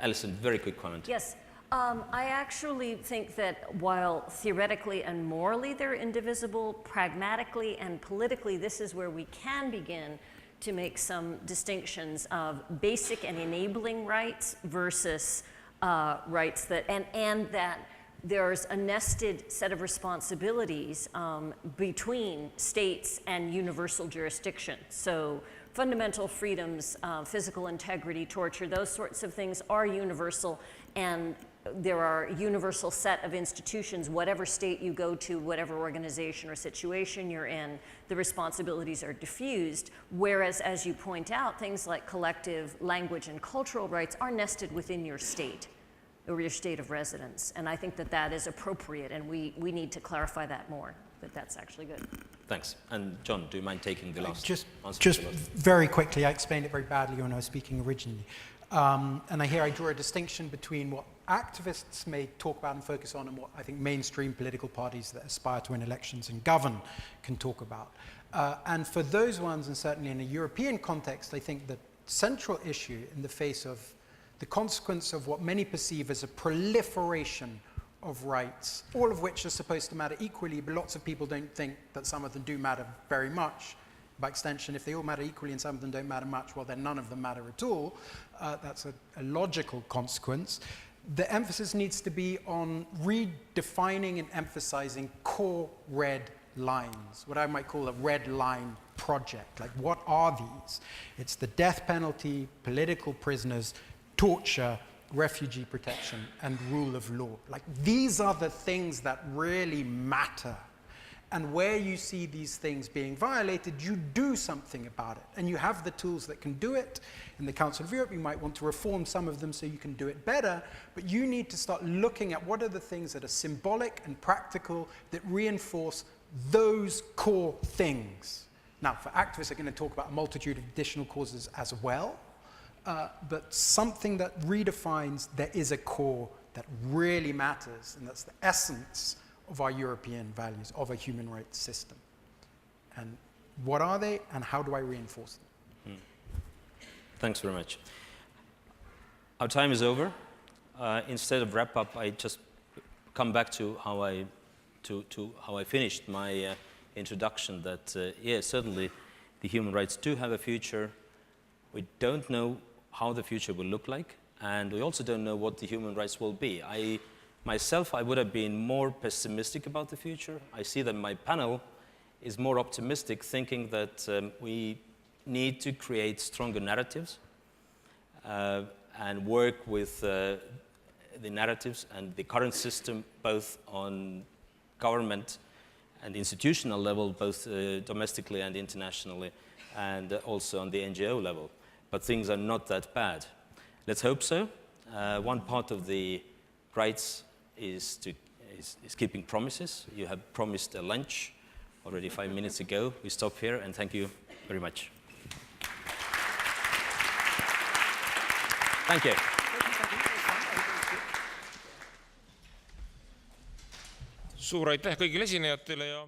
Alison, very quick comment. Yes. I actually think that while theoretically and morally they're indivisible, pragmatically and politically, this is where we can begin to make some distinctions of basic and enabling rights versus rights that, and that there's a nested set of responsibilities between states and universal jurisdiction. So fundamental freedoms, physical integrity, torture, those sorts of things are universal, and there are a universal set of institutions, whatever state you go to, whatever organization or situation you're in, the responsibilities are diffused, whereas, as you point out, things like collective language and cultural rights are nested within your state or your state of residence. And I think that that is appropriate, and we need to clarify that more, but that's actually good. Thanks. And John, do you mind taking the last Just answer? very quickly, I explained it very badly when I was speaking originally. And I draw a distinction between what activists may talk about and focus on and what I think mainstream political parties that aspire to win elections and govern can talk about. And for those ones, and certainly in a European context, I think the central issue in the face of the consequence of what many perceive as a proliferation of rights, all of which are supposed to matter equally, but lots of people don't think that some of them do matter very much. By extension, if they all matter equally and some of them don't matter much, well, then none of them matter at all. That's a logical consequence. The emphasis needs to be on redefining and emphasizing core red lines, what I might call a red line project. Like, what are these? It's the death penalty, political prisoners, torture, refugee protection, and rule of law. Like, these are the things that really matter. And where you see these things being violated, you do something about it. And you have the tools that can do it. In the Council of Europe, you might want to reform some of them so you can do it better. But you need to start looking at what are the things that are symbolic and practical that reinforce those core things. Now, for activists, are going to talk about a multitude of additional causes as well. But something that redefines there is a core that really matters. And that's the essence of our European values, of a human rights system. And what are they, and how do I reinforce them? Thanks very much. Our time is over. Instead of wrap up, I just come back to how I finished my introduction, that yes, certainly the human rights do have a future. We don't know how the future will look like, and we also don't know what the human rights will be. Myself, I would have been more pessimistic about the future. I see that my panel is more optimistic, thinking that we need to create stronger narratives and work with the narratives and the current system, both on government and institutional level, both domestically and internationally, and also on the NGO level. But things are not that bad. Let's hope so. One part of the rights is keeping promises. You have promised a lunch already 5 minutes ago. We stop here, and thank you very much. Thank you. Suur aitäh kõigile esinejatele ja